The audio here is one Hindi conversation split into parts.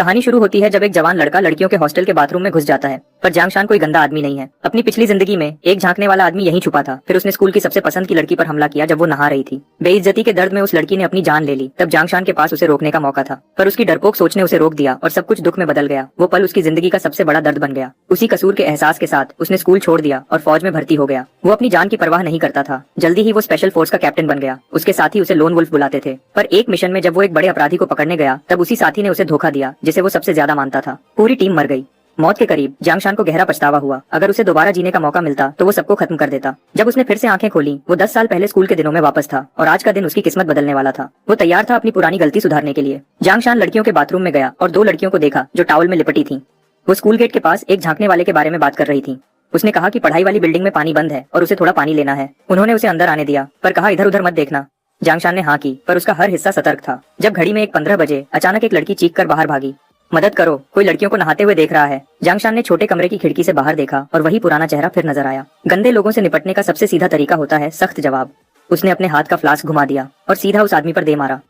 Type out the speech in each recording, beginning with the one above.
कहानी शुरू होती है जब एक जवान लड़का लड़कियों के हॉस्टल के बाथरूम में घुस जाता है। पर जांगशान कोई गंदा आदमी नहीं है। अपनी पिछली जिंदगी में एक झांकने वाला आदमी यहीं छुपा था। फिर उसने स्कूल की सबसे पसंद की लड़की पर हमला किया जब वो नहा रही थी। बेइज्जती के दर्द में उस लड़की ने अपनी जान ले ली। तब जांगशान के पास उसे रोकने का मौका था, पर उसकी डरपोक सोच ने उसे रोक दिया और सब कुछ दुख में बदल गया। वो पल उसकी जिंदगी का सबसे बड़ा दर्द बन गया। उसी कसूर के एहसास के साथ उसने स्कूल छोड़ दिया और फौज में भर्ती हो गया। वो अपनी जान की परवाह नहीं करता था। जल्दी ही वो स्पेशल फोर्स का कैप्टन बन गया। उसके साथी उसे लोन वुल्फ बुलाते थे। पर एक मिशन में जब वो एक बड़े अपराधी को पकड़ने गया तब उसी साथी ने उसे धोखा दिया जिसे वो सबसे ज्यादा मानता था। पूरी टीम मर गई। मौत के करीब जांगशान को गहरा पछतावा हुआ। अगर उसे दोबारा जीने का मौका मिलता तो वो सबको खत्म कर देता। जब उसने फिर से आंखें खोली वो 10 साल पहले स्कूल के दिनों में वापस था और आज का दिन उसकी किस्मत बदलने वाला था। वो तैयार था अपनी पुरानी गलती सुधारने के लिए। जांगशान लड़कियों के बाथरूम में गया और 2 लड़कियों को देखा जो टॉवल में लिपटी थीं। वो स्कूल गेट के पास एक झांकने वाले के बारे में बात कर रही थी। उसने कहा कि पढ़ाई वाली बिल्डिंग में पानी बंद है और उसे थोड़ा पानी लेना है। उन्होंने उसे अंदर आने दिया पर कहा इधर उधर मत देखना। जांगशान ने हाँ की, पर उसका हर हिस्सा सतर्क था। जब घड़ी में 15 बजे अचानक एक लड़की चीख कर बाहर भागी, मदद करो, कोई लड़कियों को नहाते हुए देख रहा है। जांगशान ने छोटे कमरे की खिड़की से बाहर देखा और वही पुराना चेहरा फिर नजर आया। गंदे लोगों से निपटने का सबसे सीधा तरीका होता है सख्त जवाब। उसने अपने हाथ का फ्लास्क घुमा दिया और सीधा उस आदमी पर दे मारा।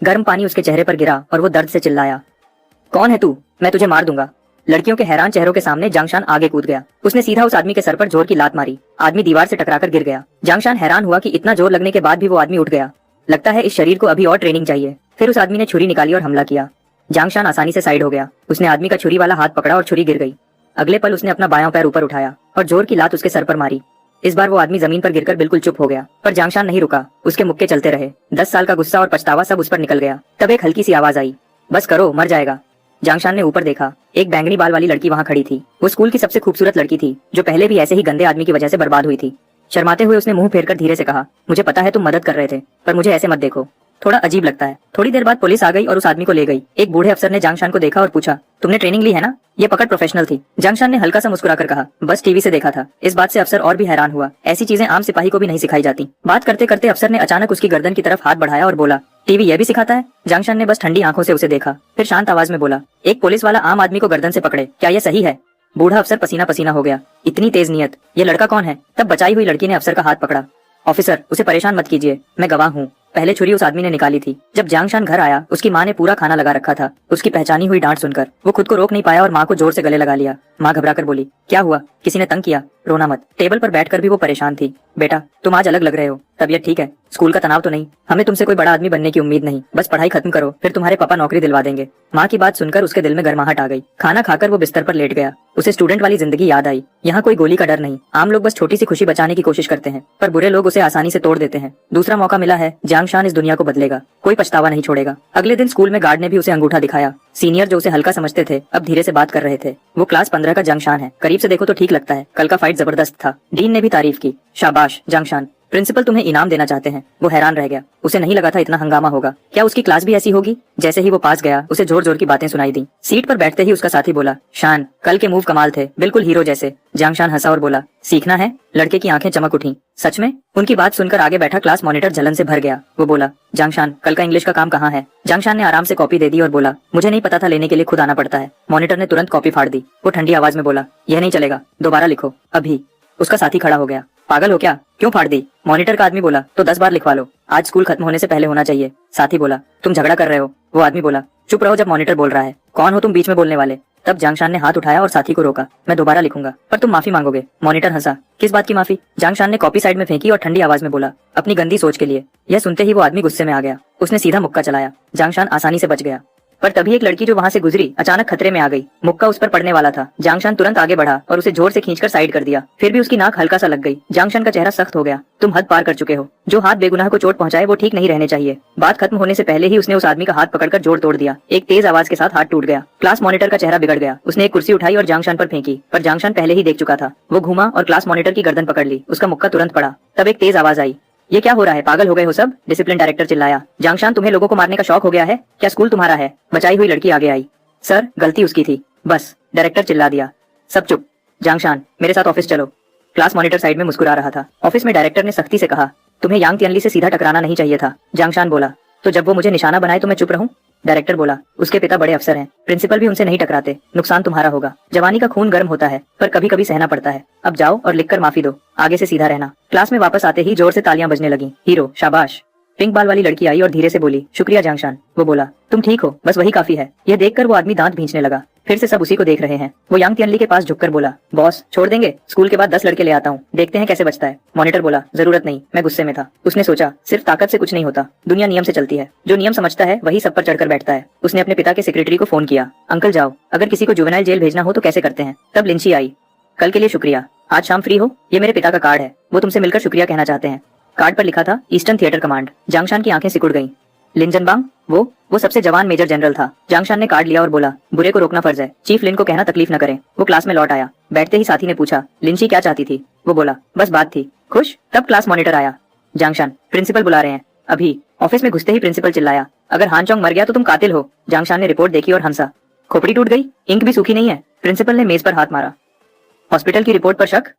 गर्म पानी उसके चेहरे पर गिरा और वो दर्द से चिल्लाया, कौन है तू? मैं तुझे मार दूंगा। लड़कियों के हैरान चेहरों के सामने जांगशान आगे कूद गया। उसने सीधा उस आदमी के सर पर जोर की लात मारी। आदमी दीवार से टकराकर गिर गया। जांगशान हैरान हुआ कि इतना जोर लगने के बाद भी वो आदमी उठ गया। लगता है इस शरीर को अभी और ट्रेनिंग चाहिए। फिर उस आदमी ने छुरी निकाली और हमला किया। जांगशान आसानी से साइड हो गया। उसने आदमी का छुरी वाला हाथ पकड़ा और छुरी गिर गई। अगले पल उसने अपना बायां पैर ऊपर उठाया और जोर की लात उसके सर पर मारी। इस बार वो आदमी जमीन पर गिरकर बिल्कुल चुप हो गया, पर जांगशान नहीं रुका। उसके मुक्के चलते रहे। 10 साल का गुस्सा और पछतावा सब उस पर निकल गया। तब एक हल्की सी आवाज आई, बस करो, मर जाएगा। जांगशान ने ऊपर देखा। एक बैंगनी बाल वाली लड़की वहाँ खड़ी थी। वो स्कूल की सबसे खूबसूरत लड़की थी जो पहले भी ऐसे ही गंदे आदमी की वजह से बर्बाद हुई थी। शर्माते हुए उसने मुंह फेरकर धीरे से कहा, मुझे पता है तुम मदद कर रहे थे, पर मुझे ऐसे मत देखो, थोड़ा अजीब लगता है। थोड़ी देर बाद पुलिस आ गई और उस आदमी को ले गई। एक बूढ़े अफसर ने जांगशान को देखा और पूछा, तुमने ट्रेनिंग ली है ना? ये पकड़ प्रोफेशनल थी। जांगशान ने हल्का सा मुस्कुराकर कहा, बस टीवी से देखा था। इस बात से अफसर और भी हैरान हुआ। ऐसी चीजें आम सिपाही को भी नहीं सिखाई जाती। बात करते करते अफसर ने अचानक उसकी गर्दन की तरफ हाथ बढ़ाया और बोला, टीवी यह भी सिखाता है? जांगशान ने बस ठंडी आंखों से उसे देखा, फिर शांत आवाज में बोला, एक पुलिस वाला आम आदमी को गर्दन से पकड़े, क्या यह सही है? बूढ़ा अफसर पसीना पसीना हो गया। इतनी तेज नियत, ये लड़का कौन है? तब बचाई हुई लड़की ने अफसर का हाथ पकड़ा। ऑफिसर, उसे परेशान मत कीजिए, मैं गवाह हूँ। पहले छुरी उस आदमी ने निकाली थी। जब जांगशान घर आया उसकी माँ ने पूरा खाना लगा रखा था। उसकी पहचानी हुई डांट सुनकर वो खुद को रोक नहीं पाया और माँ को जोर से गले लगा लिया। माँ घबराकर बोली, क्या हुआ? किसी ने तंग किया? रोना मत। टेबल पर बैठकर भी वो परेशान थी। बेटा, तुम आज अलग लग रहे हो। तबीयत ठीक है? स्कूल का तनाव तो नहीं? हमें तुमसे कोई बड़ा आदमी बनने की उम्मीद नहीं, बस पढ़ाई खत्म करो, फिर तुम्हारे पापा नौकरी दिलवा देंगे। माँ की बात सुनकर उसके दिल में गर्माहट आ गई। खाना खाकर वो बिस्तर पर लेट गया। उसे स्टूडेंट वाली जिंदगी याद आई। यहाँ कोई गोली का डर नहीं। आम लोग बस छोटी सी खुशी बचाने की कोशिश करते हैं, पर बुरे लोग उसे आसानी से तोड़ देते हैं। दूसरा मौका मिला है, जांगशान इस दुनिया को बदलेगा। कोई पछतावा नहीं छोड़ेगा। अगले दिन स्कूल में गार्ड ने भी उसे अंगूठा दिखाया। सीनियर जो उसे हल्का समझते थे अब धीरे से बात कर रहे थे। वो क्लास 15 का जांगशान है। करीब से देखो तो ठीक लगता है। कल का फाइट जबरदस्त था। डीन ने भी तारीफ की। शाबाश जांगशान, प्रिंसिपल तुम्हें इनाम देना चाहते हैं। वो हैरान रह गया। उसे नहीं लगा था इतना हंगामा होगा। क्या उसकी क्लास भी ऐसी होगी? जैसे ही वो पास गया उसे जोर जोर की बातें सुनाई दी। सीट पर बैठते ही उसका साथी बोला, शान, कल के मूव कमाल थे, बिल्कुल हीरो जैसे। जांगशान हंसा और बोला, सीखना है? लड़के की आंखें चमक उठी। सच में? उनकी बात सुनकर आगे बैठा क्लास मॉनिटर जलन से भर गया। वो बोला, जांगशान, कल का इंग्लिश का काम कहाँ है? जांगशान ने आराम से कॉपी दे दी और बोला, मुझे नहीं पता था, लेने के लिए खुद आना पड़ता है। मॉनिटर ने तुरंत कॉपी फाड़ दी। वो ठंडी आवाज में बोला, यह नहीं चलेगा, दोबारा लिखो, अभी। उसका साथी खड़ा हो गया। पागल हो क्या? क्यों फाड़ दी? मॉनिटर का आदमी बोला, तो 10 बार लिखवा लो, आज स्कूल खत्म होने से पहले होना चाहिए। साथी बोला, तुम झगड़ा कर रहे हो? वो आदमी बोला, चुप रहो जब मॉनिटर बोल रहा है। कौन हो तुम बीच में बोलने वाले? तब जांगशान ने हाथ उठाया और साथी को रोका। मैं दोबारा लिखूंगा, पर तुम माफी मांगोगे। मॉनिटर हंसा। किस बात की माफी? जांगशान ने कॉपी साइड में फेंकी और ठंडी आवाज में बोला, अपनी गंदी सोच के लिए। यह सुनते ही वो आदमी गुस्से में आ गया। उसने सीधा मुक्का चलाया। जांगशान आसानी से बच गया, पर तभी एक लड़की जो वहाँ से गुजरी अचानक खतरे में आ गई। मुक्का उस पर पड़ने वाला था। जांगशान तुरंत आगे बढ़ा और उसे जोर से खींचकर साइड कर दिया। फिर भी उसकी नाक हल्का सा लग गई। जांगशान का चेहरा सख्त हो गया। तुम हद पार कर चुके हो। जो हाथ बेगुनाह को चोट पहुंचाए वो ठीक नहीं रहने चाहिए। बात खत्म होने से पहले ही उसने उस आदमी का हाथ पकड़कर जोड़ तोड़ दिया। एक तेज आवाज के साथ हाथ टूट गया। क्लास मॉनिटर का चेहरा बिगड़ गया। उसने एक कुर्सी उठाई और जांगशान पर फेंकी, पर जांगशान पहले ही देख चुका था। वो घूमा और क्लास मॉनिटर की गर्दन पकड़ ली। उसका मुक्का तुरंत पड़ा। तब एक तेज आवाज आई, ये क्या हो रहा है? पागल हो गए हो सब? डिसिप्लिन डायरेक्टर चिल्लाया। जांगशान, तुम्हें लोगों को मारने का शौक हो गया है क्या? स्कूल तुम्हारा है। बचाई हुई लड़की आगे आई। सर, गलती उसकी थी, बस। डायरेक्टर चिल्ला दिया। सब चुप। जांगशान, मेरे साथ ऑफिस चलो। क्लास मॉनिटर साइड में मुस्कुरा रहा था। ऑफिस में डायरेक्टर ने सख्ती से कहा, तुम्हें यांग तियनली से सीधा टकराना नहीं चाहिए था। जांगशान बोला, तो जब वो मुझे निशाना बनाए तो मैं चुप रहूं? डायरेक्टर बोला, उसके पिता बड़े अफसर हैं, प्रिंसिपल भी उनसे नहीं टकराते। नुकसान तुम्हारा होगा। जवानी का खून गर्म होता है, पर कभी कभी सहना पड़ता है। अब जाओ और लिखकर माफी दो। आगे से सीधा रहना। क्लास में वापस आते ही जोर से तालियां बजने लगी। हीरो, शाबाश। पिंक बाल वाली लड़की आई और धीरे से बोली, शुक्रिया जांगशान। वो बोला, तुम ठीक हो, बस वही काफी है। यह देखकर वो आदमी दांत भींचने लगा। फिर से सब उसी को देख रहे हैं। वो यांग तियनली के पास झुककर बोला, बॉस छोड़ देंगे, स्कूल के बाद 10 लड़के ले आता हूँ, देखते हैं कैसे बचता है। मॉनिटर बोला, जरूरत नहीं, मैं गुस्से में था। उसने सोचा, सिर्फ ताकत से कुछ नहीं होता, दुनिया नियम से चलती है। जो नियम समझता है वही सब पर चढ़कर बैठता है। उसने अपने पिता के सेक्रेटरी को फोन किया, अंकल जाओ, अगर किसी को जुवेनाइल जेल भेजना हो तो कैसे करते हैं। तब लिंची आई, कल के लिए शुक्रिया, आज शाम फ्री हो, ये मेरे पिता का कार्ड है, वो तुमसे मिलकर शुक्रिया कहना चाहते हैं। कार्ड पर लिखा था ईस्टर्न थिएटर कमांड। जांगशान की आंखें सिकुड़ गईं। लिन जनबांग, वो सबसे जवान मेजर जनरल था। जांगशान ने कार्ड लिया और बोला, बुरे को रोकना फर्ज है, चीफ लिन को कहना तकलीफ न करें। वो क्लास में लौट आया। बैठते ही साथी ने पूछा, लिंची क्या चाहती थी। वो बोला, बस बात थी। खुश। तब क्लास मॉनिटर आया। जांगशान, प्रिंसिपल बुला रहे हैं अभी। ऑफिस में घुसते ही प्रिंसिपल चिल्लाया, अगर हानचोंग मर गया तो तुम कातिल हो। जांगशान ने रिपोर्ट देखी और हंसा। खोपड़ी टूट गई, इंक भी सूखी नहीं है। प्रिंसिपल ने मेज पर हाथ मारा। हॉस्पिटल की रिपोर्ट पर शक।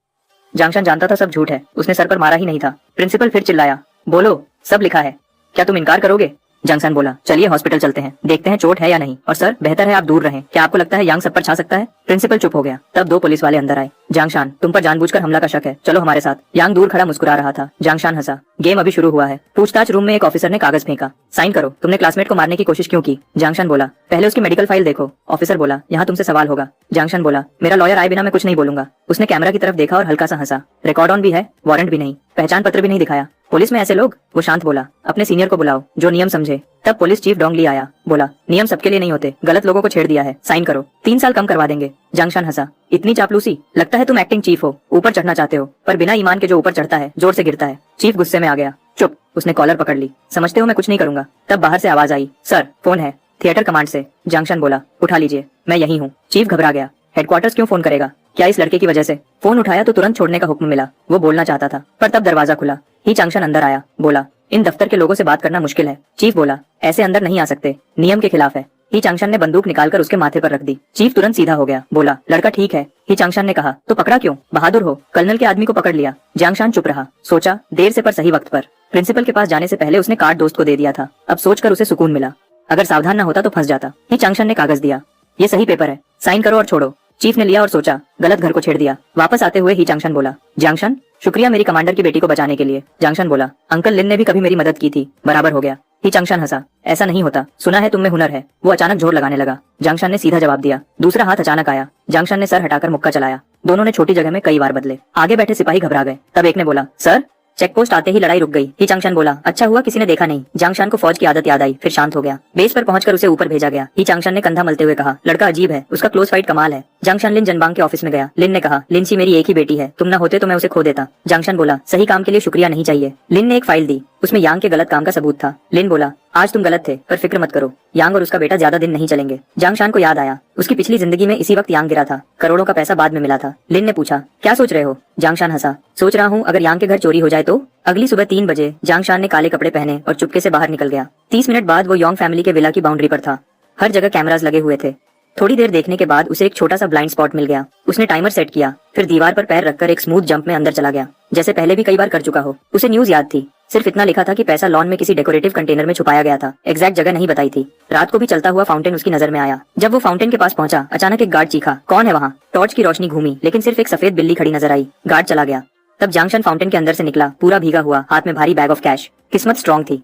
जांगशान जानता था सब झूठ है, उसने सर पर मारा ही नहीं था। प्रिंसिपल फिर चिल्लाया, बोलो, सब लिखा है, क्या तुम इनकार करोगे। जांगशान बोला, चलिए हॉस्पिटल चलते हैं, देखते हैं चोट है या नहीं, और सर बेहतर है आप दूर रहें। क्या आपको लगता है यांग सब पर छा सकता है। प्रिंसिपल चुप हो गया। तब 2 पुलिस वाले अंदर आए। जांगशान, तुम पर जानबूझकर हमला का शक है, चलो हमारे साथ। यांग दूर खड़ा मुस्कुरा रहा था। जांगशान हंसा। गेम अभी शुरू हुआ है। पूछताछ रूम में एक ऑफिसर ने कागज फेंका, साइन करो, तुमने क्लासमेट को मारने की कोशिश क्यों की। जांगशान बोला, पहले उसकी मेडिकल फाइल देखो। ऑफिसर बोला, यहाँ तुमसे सवाल होगा। जांगशान बोला, मेरा लॉयर आए बिना मैं कुछ नहीं बोलूंगा। उसने कैमरा की तरफ देखा और हल्का सा हंसा। रिकॉर्ड ऑन भी है, वारंट भी नहीं, पहचान पत्र भी नहीं दिखाया। पुलिस में ऐसे लोग। वो शांत बोला, अपने सीनियर को बुलाओ जो नियम समझे। तब पुलिस चीफ डोंगली आया। बोला, नियम सबके लिए नहीं होते, गलत लोगों को छेड़ दिया है, साइन करो, 3 साल कम करवा देंगे। जांगशान हंसा, इतनी चापलूसी, लगता है तुम एक्टिंग चीफ हो, ऊपर चढ़ना चाहते हो, पर बिना ईमान के जो ऊपर चढ़ता है जोर से गिरता है। चीफ गुस्से में आ गया। चुप। उसने कॉलर पकड़ ली। समझते हो मैं कुछ नहीं करूंगा। तब बाहर से आवाज आई, सर फोन है, थिएटर कमांड से। जांगशान बोला, उठा लीजिए, मैं यही हूँ। चीफ घबरा गया। हेडक्वार्टर्स क्यों फोन करेगा, क्या इस लड़के की वजह से। फोन उठाया तो तुरंत छोड़ने का हुक्म मिला। वो बोलना चाहता था, पर तब दरवाजा खुला। ही चांगशान अंदर आया। बोला, इन दफ्तर के लोगों से बात करना मुश्किल है। चीफ बोला, ऐसे अंदर नहीं आ सकते, नियम के खिलाफ है। ही चांगशान ने बंदूक निकालकर उसके माथे पर रख दी। चीफ तुरंत सीधा हो गया। बोला, लड़का ठीक है। ही चांगशान ने कहा, तो पकड़ा क्यों, बहादुर हो, कर्नल के आदमी को पकड़ लिया। जांगशान चुप रहा। सोचा, देर से पर सही वक्त पर। प्रिंसिपल के पास जाने से पहले उसने कार्ड दोस्त को दे दिया था। अब सोचकर उसे सुकून मिला, अगर सावधान न होता तो फंस जाता। ही चांगशान ने कागज दिया, ये सही पेपर है, साइन करो और छोड़ो। चीफ ने लिया और सोचा, गलत घर को छेड़ दिया। वापस आते हुए ही चांगशान बोला, जांगशान शुक्रिया मेरी कमांडर की बेटी को बचाने के लिए। जांगशान बोला, अंकल लिन ने भी कभी मेरी मदद की थी, बराबर हो गया। ही चांगशान हंसा, ऐसा नहीं होता, सुना है तुम में हुनर है। वो अचानक जोर लगाने लगा। जांगशान ने सीधा जवाब दिया। दूसरा हाथ अचानक आया। जांगशान ने सर हटाकर मुक्का चलाया। दोनों ने छोटी जगह में कई बार बदले। आगे बैठे सिपाही घबरा गए। तब एक ने बोला, सर। चेक पोस्ट आते ही लड़ाई रुक गई। ही चांगशान बोला, अच्छा हुआ किसी ने देखा नहीं। जांगशान को फौज की आदत याद आई, फिर शांत हो गया। बेस पर पहुंचकर उसे ऊपर भेजा गया। ही चांगशान ने कंधा मलते हुए कहा, लड़का अजीब है, उसका क्लोज फाइट कमाल है। जांगशान लिन जनबांग के ऑफिस में गया। लिन ने कहा, लिंची मेरी एक ही बेटी है, तुम न होते तो मैं उसे खो देता। जांगशान बोला, सही काम के लिए शुक्रिया नहीं चाहिए। लिन ने एक फाइल दी, उसमें यांग के गलत काम का सबूत था। लिन बोला, आज तुम गलत थे, पर फिक्र मत करो, यांग और उसका बेटा ज्यादा दिन नहीं चलेंगे। जांगशान को याद आया, उसकी पिछली जिंदगी में इसी वक्त यांग गिरा था, करोड़ों का पैसा बाद में मिला था। लिन ने पूछा, क्या सोच रहे हो। जांगशान हंसा, सोच रहा हूँ अगर यांग के घर चोरी हो जाए तो। अगली सुबह 3 बजे जांगशान ने काले कपड़े पहने और चुपके से बाहर निकल गया। 30 मिनट बाद वो योंग फैमिली के विला की बाउंड्री पर था। हर जगह कैमरास लगे हुए थे। थोड़ी देर देखने के बाद उसे एक छोटा सा ब्लाइंड स्पॉट मिल गया। उसने टाइमर सेट किया, फिर दीवार पर पैर रखकर एक स्मूथ जंप में अंदर चला गया, जैसे पहले भी कई बार कर चुका हो। उसे न्यूज याद थी, सिर्फ इतना लिखा था कि पैसा लॉन में किसी डेकोरेटिव कंटेनर में छुपाया गया था। एग्जैक्ट जगह नहीं बताई थी। रात को भी चलता हुआ फाउंटेन उसकी नजर में आया। जब वो फाउंटेन के पास पहुंचा, अचानक एक गार्ड चीखा, कौन है वहाँ। टॉर्च की रोशनी घूमी, लेकिन सिर्फ एक सफेद बिल्ली खड़ी नजर आई। गार्ड चला गया। तब जांगशान फाउंटेन के अंदर से निकला, पूरा भीगा हुआ, हाथ में भारी बैग ऑफ कैश। किस्मत स्ट्रॉन्ग थी,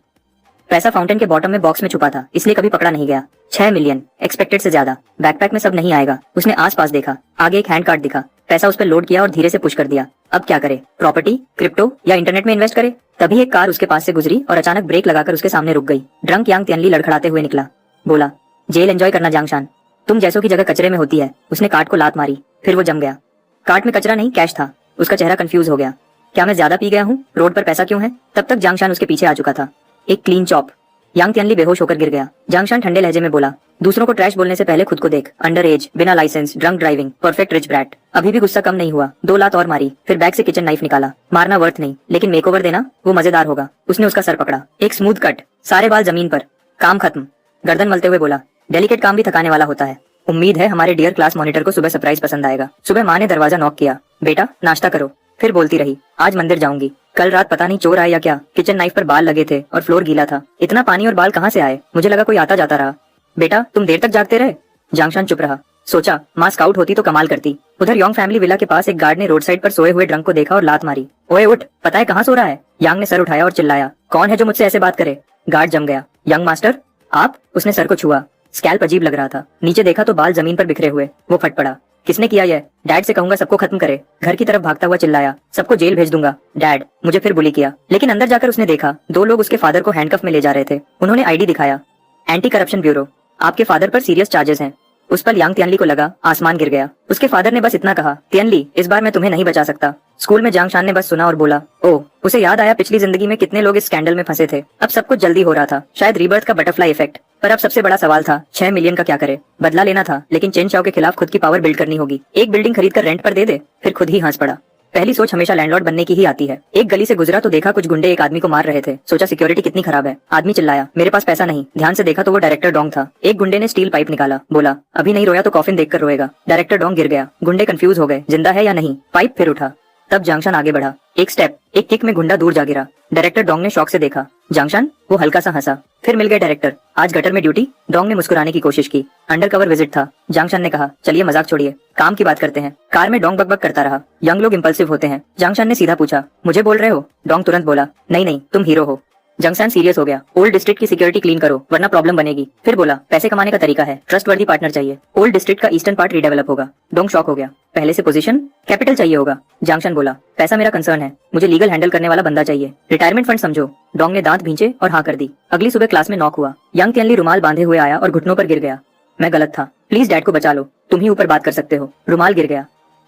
पैसा फाउंटेन के बॉटम में बॉक्स में छुपा था, इसलिए कभी पकड़ा नहीं गया। 6 मिलियन, एक्सपेक्टेड से ज्यादा। बैकपैक में सब नहीं आएगा। उसने आसपास देखा, आगे एक हैंड कार्ड दिखा। पैसा उस पर लोड किया और धीरे से पुश कर दिया। अब क्या करे, प्रॉपर्टी, क्रिप्टो या इंटरनेट में इन्वेस्ट करे। तभी एक कार उसके पास से गुजरी और अचानक ब्रेक लगाकर उसके सामने रुक गई। ड्रंक यांग तियनली लड़खड़ाते हुए निकला। बोला, जेल एंजॉय करना जांगशान, तुम जैसों की जगह कचरे में होती है। उसने कार्ट को लात मारी, फिर वो जम गया। कार्ट में कचरा नहीं, कैश था। उसका चेहरा कंफ्यूज हो गया। क्या मैं ज्यादा पी गया हूँ, रोड पर पैसा क्यों है। तब तक जांगशान उसके पीछे आ चुका था। एक क्लीन चॉप। यांग तियनली बेहोश होकर गिर गया। जांगशान ठंडे लहजे में बोला, दूसरों को ट्रैश बोलने से पहले खुद को देख। अंडर एज, बिना licence, drunk driving, perfect rich brat. अभी भी गुस्सा कम नहीं हुआ। 2 लात और मारी, फिर बैग से किचन नाइफ निकाला। मारना वर्थ नहीं, लेकिन मेकओवर देना वो मजेदार होगा। उसने उसका सर पकड़ा, एक स्मूथ कट, सारे बाल जमीन पर। काम खत्म। गर्दन मलते हुए बोला, डेलिकेट काम भी थकाने वाला होता है। उम्मीद है हमारे डियर क्लास मॉनिटर को सुबह सरप्राइज पसंद आएगा। सुबह माँ ने दरवाजा नॉक किया, बेटा नाश्ता करो। फिर बोलती रही, आज मंदिर जाऊंगी। कल रात पता नहीं चोर आए या क्या, किचन नाइफ पर बाल लगे थे और फ्लोर गीला था। इतना पानी और बाल कहाँ से आए, मुझे लगा कोई आता जाता रहा। बेटा तुम देर तक जागते रहे। जांगशान चुप रहा। सोचा, माँ स्काउट होती तो कमाल करती। उधर योंग फैमिली विला के पास एक गार्ड ने रोड साइड पर सोए हुए ड्रंक को देखा और लात मारी। ओए उठ, पता है कहाँ सो रहा है? यांग ने सर उठाया और चिल्लाया, कौन है जो मुझसे ऐसे बात करे? गार्ड जम गया। यंग मास्टर आप? उसने सर को छुआ। स्कैल्प अजीब लग रहा था। नीचे देखा तो बाल जमीन पर बिखरे हुए। वो फट पड़ा। किसने किया यह? डैड से कहूंगा सबको खत्म करे। घर की तरफ भागता हुआ चिल्लाया, सबको जेल भेज दूंगा। डैड, मुझे फिर बुली किया। लेकिन अंदर जाकर उसने देखा 2 लोग उसके फादर को हैंडकफ में ले जा रहे थे। उन्होंने आईडी दिखाया, एंटी करप्शन ब्यूरो। आपके फादर पर सीरियस चार्जेस हैं। उस पर यांग तियनली को लगा आसमान गिर गया। उसके फादर ने बस इतना कहा, तियनली इस बार मैं तुम्हें नहीं बचा सकता। स्कूल में जांगशान ने बस सुना और बोला, ओह। उसे याद आया पिछली जिंदगी में कितने लोग इस स्कैंडल में फंसे थे। अब सब कुछ जल्दी हो रहा था, शायद रीबर्थ का बटरफ्लाई इफेक्ट। पर अब सबसे बड़ा सवाल था 6 मिलियन का क्या करे? बदला लेना था, लेकिन चेन चाओ के खिलाफ खुद की पावर बिल्ड करनी होगी। एक बिल्डिंग खरीद कर रेंट पर दे दे। फिर खुद ही हंस पड़ा। पहली सोच हमेशा लैंडलॉर्ड बनने की ही आती है। एक गली से गुजरा तो देखा कुछ गुंडे एक आदमी को मार रहे थे। सोचा सिक्योरिटी कितनी खराब है। आदमी चिल्लाया, मेरे पास पैसा नहीं। ध्यान से देखा तो वो डायरेक्टर डोंग था। एक गुंडे ने स्टील पाइप निकाला, बोला, अभी नहीं रोया तो कॉफिन देखकर रोएगा। डायरेक्टर डोंग गिर गया। गुंडे कंफ्यूज हो गए, जिंदा है या नहीं। पाइप फिर उठा। तब जांगशान आगे बढ़ा। एक स्टेप, एक किक में गुंडा दूर जा गिरा। डायरेक्टर डोंग ने शौक से देखा। जांगशान? वो हल्का सा हंसा। फिर मिल गए डायरेक्टर। आज गटर में ड्यूटी? डोंग ने मुस्कुराने की कोशिश की। अंडरकवर विजिट था। जांगशान ने कहा, चलिए मजाक छोड़िए, काम की बात करते हैं। कार में डोंग बकबक करता रहा। यंग लोग इम्पल्सिव होते हैं। जांगशान ने सीधा पूछा, मुझे बोल रहे हो? डोंग तुरंत बोला, नहीं नहीं, तुम हीरो हो। जांगशान सीरियस हो गया। ओल्ड डिस्ट्रिक्ट की सिक्योरिटी क्लीन करो वरना प्रॉब्लम बनेगी। फिर बोला, पैसे कमाने का तरीका है, ट्रस्टवर्दी पार्टनर चाहिए। ओल्ड डिस्ट्रिक्ट का ईस्टर्न पार्ट रीडेवलप होगा। डोंग शॉक हो गया। पहले से पोजीशन, कैपिटल चाहिए होगा। जांगशान बोला, पैसा मेरा कंसर्न है, मुझे लीगल हैंडल करने वाला बंदा चाहिए। रिटायरमेंट फंड समझो। डोंग ने दांत भींचे और हाँ कर दी। अगली सुबह क्लास में नॉक हुआ। यंग तियनली रुमाल बांधे हुए आया और घुटनों पर गिर गया। मैं गलत था, प्लीज डैड को बचा लो, तुम ही ऊपर बात कर सकते हो। रुमाल गिर गया।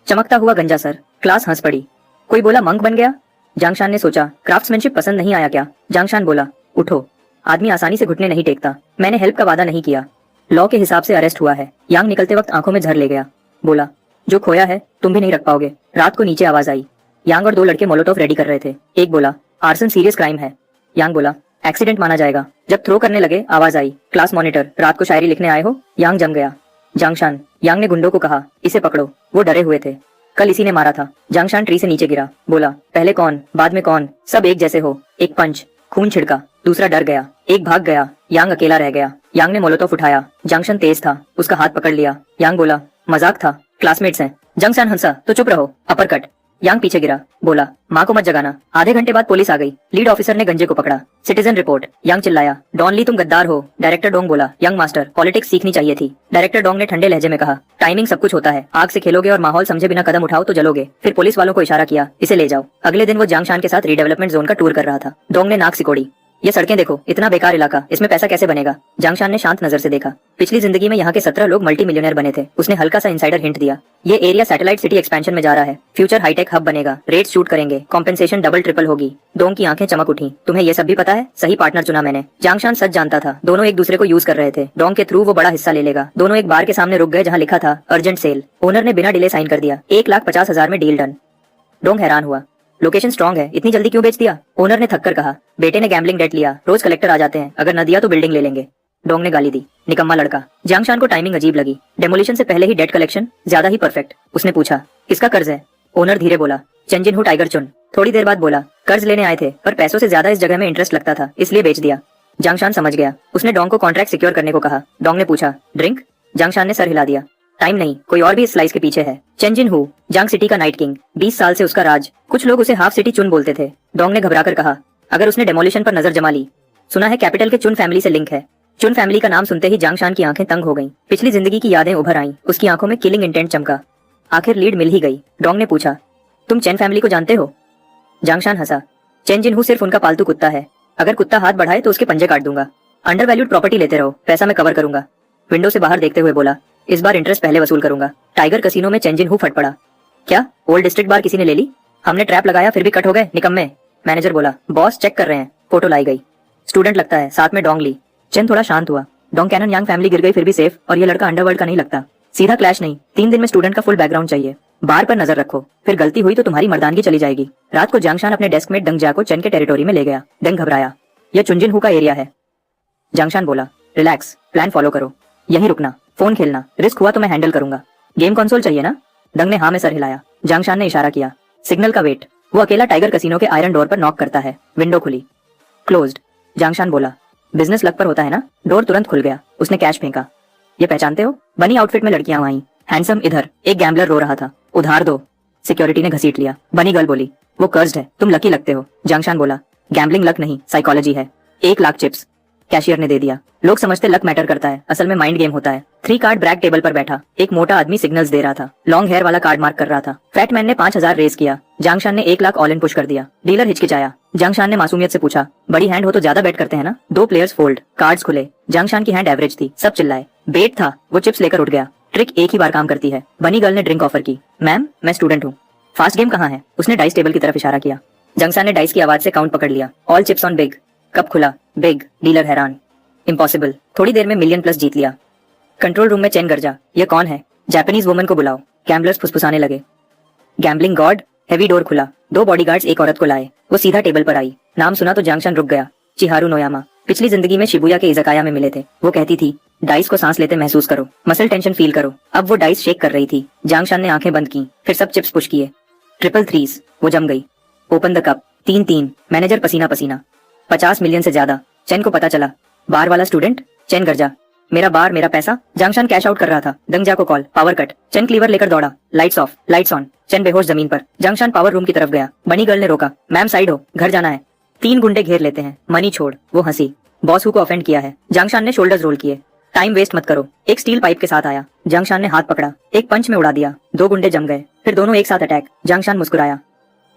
चमकता हुआ गंजा सर। क्लास हंस पड़ी। कोई बोला मंक बन गया? जांगशान ने सोचा, क्राफ्ट्समैनशिप पसंद नहीं आया क्या? जांगशान बोला, उठो, आदमी आसानी से घुटने नहीं टेकता। मैंने हेल्प का वादा नहीं किया। लॉ के हिसाब से अरेस्ट हुआ है। यांग निकलते वक्त आंखों में झर ले गया। बोला, जो खोया है तुम भी नहीं रख पाओगे। रात को नीचे आवाज आई। यांग और 2 लड़के मोलोटोव रेडी कर रहे थे। एक बोला, आर्सन सीरियस क्राइम है। यांग बोला, एक्सीडेंट माना जाएगा। जब थ्रो करने लगे आवाज आई, क्लास मॉनिटर, रात को शायरी लिखने आए हो? यांग जम गया। जांगशान। यांग ने गुंडों को कहा, इसे पकड़ो। वो डरे हुए थे, कल इसी ने मारा था। जांगशान ट्री से नीचे गिरा। बोला, पहले कौन बाद में कौन, सब एक जैसे हो। एक पंच, खून छिड़का। दूसरा डर गया। एक भाग गया। यांग अकेला रह गया। यांग ने मोलोटोव उठाया। जांगशान तेज था, उसका हाथ पकड़ लिया। यांग बोला, मजाक था, क्लासमेट्स हैं। जांगशान हंसा, तो चुप रहो। Upper cut. यांग पीछे गिरा। बोला, माँ को मत जगाना। आधे घंटे बाद पुलिस आ गई। लीड ऑफिसर ने गंजे को पकड़ा। Citizen report. यांग चिल्लाया, डॉन ली तुम गद्दार हो। डायरेक्टर डोंग बोला, यंग मास्टर, पॉलिटिक्स सीखनी चाहिए थी। डायरेक्टर डोंग ने ठंडे लहजे में कहा, टाइमिंग सब कुछ होता है। आग से खेलोगे और माहौल समझे बिना कदम उठाओ तो जलोगे। फिर पुलिस वालों को इशारा किया, इसे ले जाओ। अगले दिन वो जांगशान के साथ रीडेवलपमेंट जोन का टूर कर रहा था। डोंग ने नाक सिकोड़ी। ये सड़कें देखो, इतना बेकार इलाका, इसमें पैसा कैसे बनेगा? जांगशान ने शांत नजर से देखा। पिछली जिंदगी में यहाँ के 17 लोग मल्टी मिलियनर बने थे। उसने हल्का सा इंसाइडर हिंट दिया। ये एरिया सैटेलाइट सिटी एक्सपेंशन में जा रहा है। फ्यूचर हाईटेक हब बनेगा। रेट्स शूट करेंगे। कॉम्पेंसेशन डबल ट्रिपल होगी। डोंग की आंखें चमक उठी। तुम्हें ये सब भी पता है? सही पार्टनर चुना मैंने। जांगशान सच जानता था। दोनों एक दूसरे को यूज कर रहे थे। डोंग के थ्रू वो बड़ा हिस्सा ले लेगा। दोनों एक बार के सामने रुक गए जहाँ लिखा था अर्जेंट सेल। ओनर ने बिना डिले साइन कर दिया। 1,50,000 में डील डन। डोंग हैरान हुआ। लोकेशन स्ट्रॉन्ग है, इतनी जल्दी क्यों बेच दिया? ओनर ने थककर कहा, बेटे ने गैम्बलिंग डेट लिया, रोज कलेक्टर आ जाते हैं, अगर न दिया तो बिल्डिंग ले लेंगे। डोंग ने गाली दी, निकम्मा लड़का। जांगशान को टाइमिंग अजीब लगी। डेमोलिशन से पहले ही डेट कलेक्शन, ज्यादा ही परफेक्ट। उसने पूछा, किसका कर्ज है? ओनर धीरे बोला, चेंजिन हु टाइगर चुन। थोड़ी देर बाद बोला, कर्ज लेने आए थे, पर पैसों से ज्यादा इस जगह में इंटरेस्ट लगता था, इसलिए बेच दिया। जांगशान समझ गया। उसने डोंग को कॉन्ट्रैक्ट सिक्योर करने को कहा। डोंग ने पूछा, ड्रिंक? जांगशान ने सर हिला दिया। टाइम नहीं, कोई और भी इस स्लाइस के पीछे है। चेंजिन हु, जांग सिटी का नाइट किंग, 20 साल से उसका राज। कुछ लोग उसे हाफ सिटी चुन बोलते थे। डोंग ने घबराकर कहा, अगर उसने डेमोलिशन पर नजर जमा ली? सुना है कैपिटल के चुन फैमिली से लिंक है। चुन फैमिली का नाम सुनते ही जांगशान की आंखें तंग हो गईं। पिछली जिंदगी की यादें उभर आईं। उसकी आंखों में किलिंग इंटेंट चमका। आखिर लीड मिल ही गई। डोंग ने पूछा, तुम चेन फैमिली को जानते हो? जांगशान हंसा। चेंजिन हु सिर्फ उनका पालतू कुत्ता है। अगर कुत्ता हाथ बढ़ाए तो उसके पंजे काट दूंगा। अंडर वैल्यूड प्रॉपर्टी लेते रहो, पैसा मैं कवर करूंगा। विंडो से बाहर देखते हुए बोला, इस बार इंटरेस्ट पहले वसूल करूंगा। टाइगर कसिनो में चेंजिन हु फट पड़ा। क्या ओल्ड डिस्ट्रिक्ट बार किसी ने ले ली? हमने ट्रैप लगाया फिर भी कट हो गए, निकम्मे। मैनेजर बोला, बॉस चेक कर रहे हैं। फोटो लाई गई। स्टूडेंट लगता है, साथ में डोंग ली। चेन थोड़ा शांत हुआ। डोंग कैनन यांग फैमिली गिर गई फिर भी सेफ, और ये लड़का अंडरवर्ल्ड का नहीं लगता। सीधा क्लैश नहीं, 3 दिन में स्टूडेंट का फुल बैकग्राउंड चाहिए। बार पर नजर रखो, फिर गलती हुई तो तुम्हारी मर्दानगी चली जाएगी। रात को जांगशान अपने डेस्क में डंग जा को चेन के टेरिटोरी में ले गया। डंग घबराया। यह चुंजिन हु का एरिया है। जांगशान बोला, रिलैक्स, प्लान फॉलो करो, यहीं रुकना, फोन खेलना, रिस्क हुआ तो मैं हैंडल करूंगा। गेम कंसोल चाहिए ना? डंग ने हाँ में सर हिलाया। जांगशान ने इशारा किया, सिग्नल का वेट। वो अकेला टाइगर कसिनो के आयरन डोर पर नॉक करता है। विंडो खुली। क्लोज्ड। जांगशान बोला, बिजनेस लक पर होता है ना? डोर तुरंत खुल गया। उसने कैश फेंका। ये पहचानते हो? बनी आउटफिट में लड़कियां आई। हैंडसम इधर। एक गैम्बलर रो रहा था, उधार दो। सिक्योरिटी ने घसीट लिया। बनी गर्ल बोली, वो कर्स्ड है, तुम लकी लगते हो। जांगशान बोला, गैम्बलिंग लक नहीं, साइकोलॉजी है। 1 लाख चिप्स कैशियर ने दे दिया। लोग समझते लक मैटर करता है, असल में माइंड गेम होता है। 3 कार्ड ब्रैक टेबल पर बैठा एक मोटा आदमी सिग्नल्स दे रहा था। लॉन्ग हेयर वाला कार्ड मार्क कर रहा था। फैट मैन ने 5,000 रेस किया। जांगशान ने 1 लाख ऑल इन पुश कर दिया। डीलर हिचकिचाया। जांगशान ने मासूमियत से पूछा, बड़ी हैंड हो तो ज्यादा बेट करते हैं ना? 2 प्लेयर्स फोल्ड, कार्ड्स खुले। जांगशान की हैंड एवरेज थी, सब चिल्लाए। बेट था, वो चिप्स लेकर उठ गया। ट्रिक एक ही बार काम करती है। बनी गर्ल ने ड्रिंक ऑफर की। मैम, मैं स्टूडेंट हूँ। फास्ट गेम कहाँ है? उसने डाइस टेबल की तरफ इशारा किया। जांगशान ने डाइस की आवाज से काउंट पकड़ लिया। All chips on big. Cup खुला। बिग। डीलर हैरान। इम्पॉसिबल। थोड़ी देर में मिलियन प्लस जीत लिया। कंट्रोल रूम में चैन गरजा, ये कौन है? जापानीज वुमन को बुलाओ। गैम्बलर्स फुसफुसाने लगे। Gambling God. हेवी डोर खुला। 2 बॉडीगार्ड्स एक औरत को लाए। वो सीधा टेबल पर आई। नाम सुना तो जांगशान रुक गया। चिहारू नोयामा। पिछली जिंदगी में शिबुया के इज़ाकाया में मिले थे। वो कहती थी, डाइस को सांस लेते महसूस करो, मसल टेंशन फील करो। अब वो डाइस शेक कर रही थी। जांगशान ने आंखें बंद की, फिर सब चिप्स पुश किए। Triple threes. वो जम गई। Open the cup. 3-3। मैनेजर पसीना पसीना। 50 मिलियन से ज्यादा। चैन को पता चला। बार वाला स्टूडेंट। चैन गरजा, मेरा बार मेरा पैसा। जांगशान कैश आउट कर रहा था। दंगजा को कॉल। Power cut. चैन क्लीवर लेकर दौड़ा। Lights off, lights on. चैन बेहोश जमीन पर। जांगशान पावर रूम की तरफ गया। बनी गर्ल ने रोका। मैम साइड हो, घर जाना है। 3 गुंडे घेर लेते हैं। मनी छोड़। वो हंसी। बॉस हु को ऑफेंड किया है। जांगशान ने शोल्डर्स रोल किए। टाइम वेस्ट मत करो। एक स्टील पाइप के साथ आया। जांगशान ने हाथ पकड़ा, एक पंच में उड़ा दिया। 2 गुंडे जम गए, फिर दोनों एक साथ अटैक। जांगशान मुस्कुराया।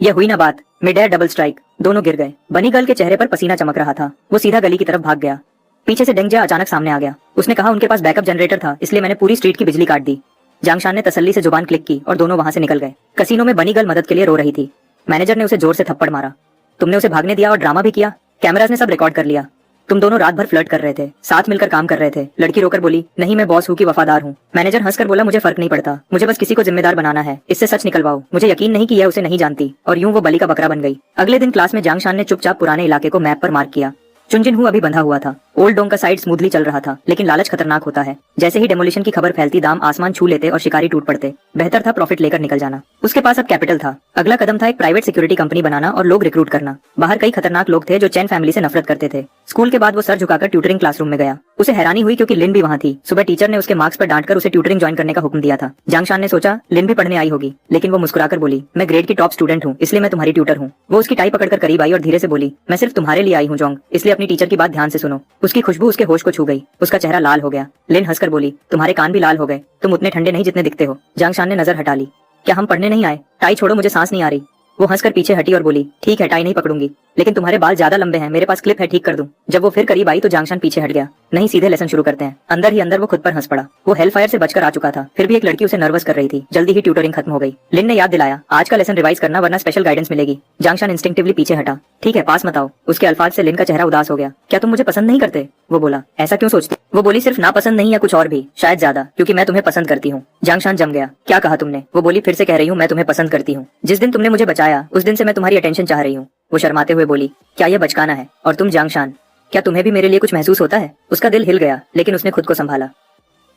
यह हुई ना बात। Mid air double strike. दोनों गिर गए। बनी गर्ल के चेहरे पर पसीना चमक रहा था। वो सीधा गली की तरफ भाग गया। पीछे से डेंगजा अचानक सामने आ गया। उसने कहा, उनके पास बैकअप जनरेटर था, इसलिए मैंने पूरी स्ट्रीट की बिजली काट दी। जांगशान ने तसल्ली से जुबान क्लिक की और दोनों वहां से निकल गए। कसीनो में बनी गर्ल मदद के लिए रो रही थी। मैनेजर ने उसे जोर से थप्पड़ मारा। तुमने उसे भागने दिया और ड्रामा भी किया। कैमराज ने सब रिकॉर्ड कर लिया। तुम दोनों रात भर फ्लर्ट कर रहे थे, साथ मिलकर काम कर रहे थे। लड़की रोकर बोली, नहीं मैं बॉस हूँ की वफादार हूँ। मैनेजर हंसकर बोला, मुझे फर्क नहीं पड़ता, मुझे बस किसी को जिम्मेदार बनाना है। इससे सच निकलवाओ। मुझे यकीन नहीं कि यह उसे नहीं जानती। और यूं वो बलि का बकरा बन गई। अगले दिन क्लास में जांगशान ने चुपचाप पुराने इलाके को मैप पर मार्क किया। चुनजिनहू अभी बंधा हुआ था। ओल्ड डोंग का साइड स्मूथली चल रहा था, लेकिन लालच खतरनाक होता है। जैसे ही डेमोलिशन की खबर फैलती, दाम आसमान छू लेते और शिकारी टूट पड़ते। बेहतर था प्रॉफिट लेकर निकल जाना। उसके पास अब कैपिटल था। अगला कदम था एक प्राइवेट सिक्योरिटी कंपनी बनाना और लोग रिक्रूट करना। बाहर कई खतरनाक लोग थे जो चैन फैमिली से नफरत करते थे। स्कूल के बाद वो सर झुकाकर ट्यूटरिंग क्लासरूम में गया। उसे हैरानी हुई क्योंकि लिन भी वहाँ थी। सुबह टीचर ने उसके मार्क्स पर डांटकर उसे ट्यूटरिंग ज्वाइन करने का हुक्म दिया था। जांगशान ने सोचा, लिन भी पढ़ने आई होगी, लेकिन वो मुस्कुराकर बोली, मैं ग्रेड की टॉप स्टूडेंट हूँ, इसलिए मैं तुम्हारी ट्यूटर हूँ। वो उसकी टाई पकड़कर करीब आई और धीरे से बोली, मैं सिर्फ तुम्हारे लिए आई हूँ जोंग, इसलिए अपनी टीचर की बात ध्यान से सुनो। उसकी खुशबू उसके होश को छू गई। उसका चेहरा लाल हो गया। लिन हंसकर बोली, तुम्हारे कान भी लाल हो गए, तुम उतने ठंडे नहीं जितने दिखते हो। जांगशान ने नजर हटा ली। क्या हम पढ़ने नहीं आए? टाई छोड़ो, मुझे सांस नहीं आ रही। वो हंसकर पीछे हटी और बोली, ठीक है टाई नहीं पकड़ूंगी, लेकिन तुम्हारे बाल ज्यादा लंबे हैं, मेरे पास क्लिप है, ठीक कर दूं। जब वो फिर करीब आई तो जांगशान पीछे हट गया। नहीं, सीधे लेसन शुरू करते हैं। अंदर ही अंदर वो खुद पर हंस पड़ा। वो हेल फायर से बचकर आ चुका था, फिर भी एक लड़की उसे नर्वस कर रही थी। जल्दी ही ट्यूटरिंग खत्म हो गई। लिन ने याद दिलाया, आज का लेसन रिवाइज करना वरना स्पेशल गाइडेंस मिलेगी। जांगशान इंस्टिंक्टिवली पीछे हटा। ठीक है, पास मत आओ। उसके अल्फाज से लिन का चेहरा उदास हो गया। क्या तुम मुझे पसंद नहीं करते? वो बोला। ऐसा क्यों सोचते? वो बोली, सिर्फ नापसंद नहीं या कुछ और भी? शायद ज्यादा, क्योंकि मैं तुम्हें पसंद करती हूँ। जांगशान जम गया। क्या कहा तुमने? वो बोली, फिर से कह रही हूँ, मैं तुम्हें पसंद करती हूँ। जिस दिन तुमने मुझे बचाया उस दिन से मैं तुम्हारी अटेंशन चाह रही हूँ। वो शर्माते हुए बोली, क्या यह बचकाना है? और तुम जांगशान, क्या तुम्हें भी मेरे लिए कुछ महसूस होता है? उसका दिल हिल गया, लेकिन उसने खुद को संभाला।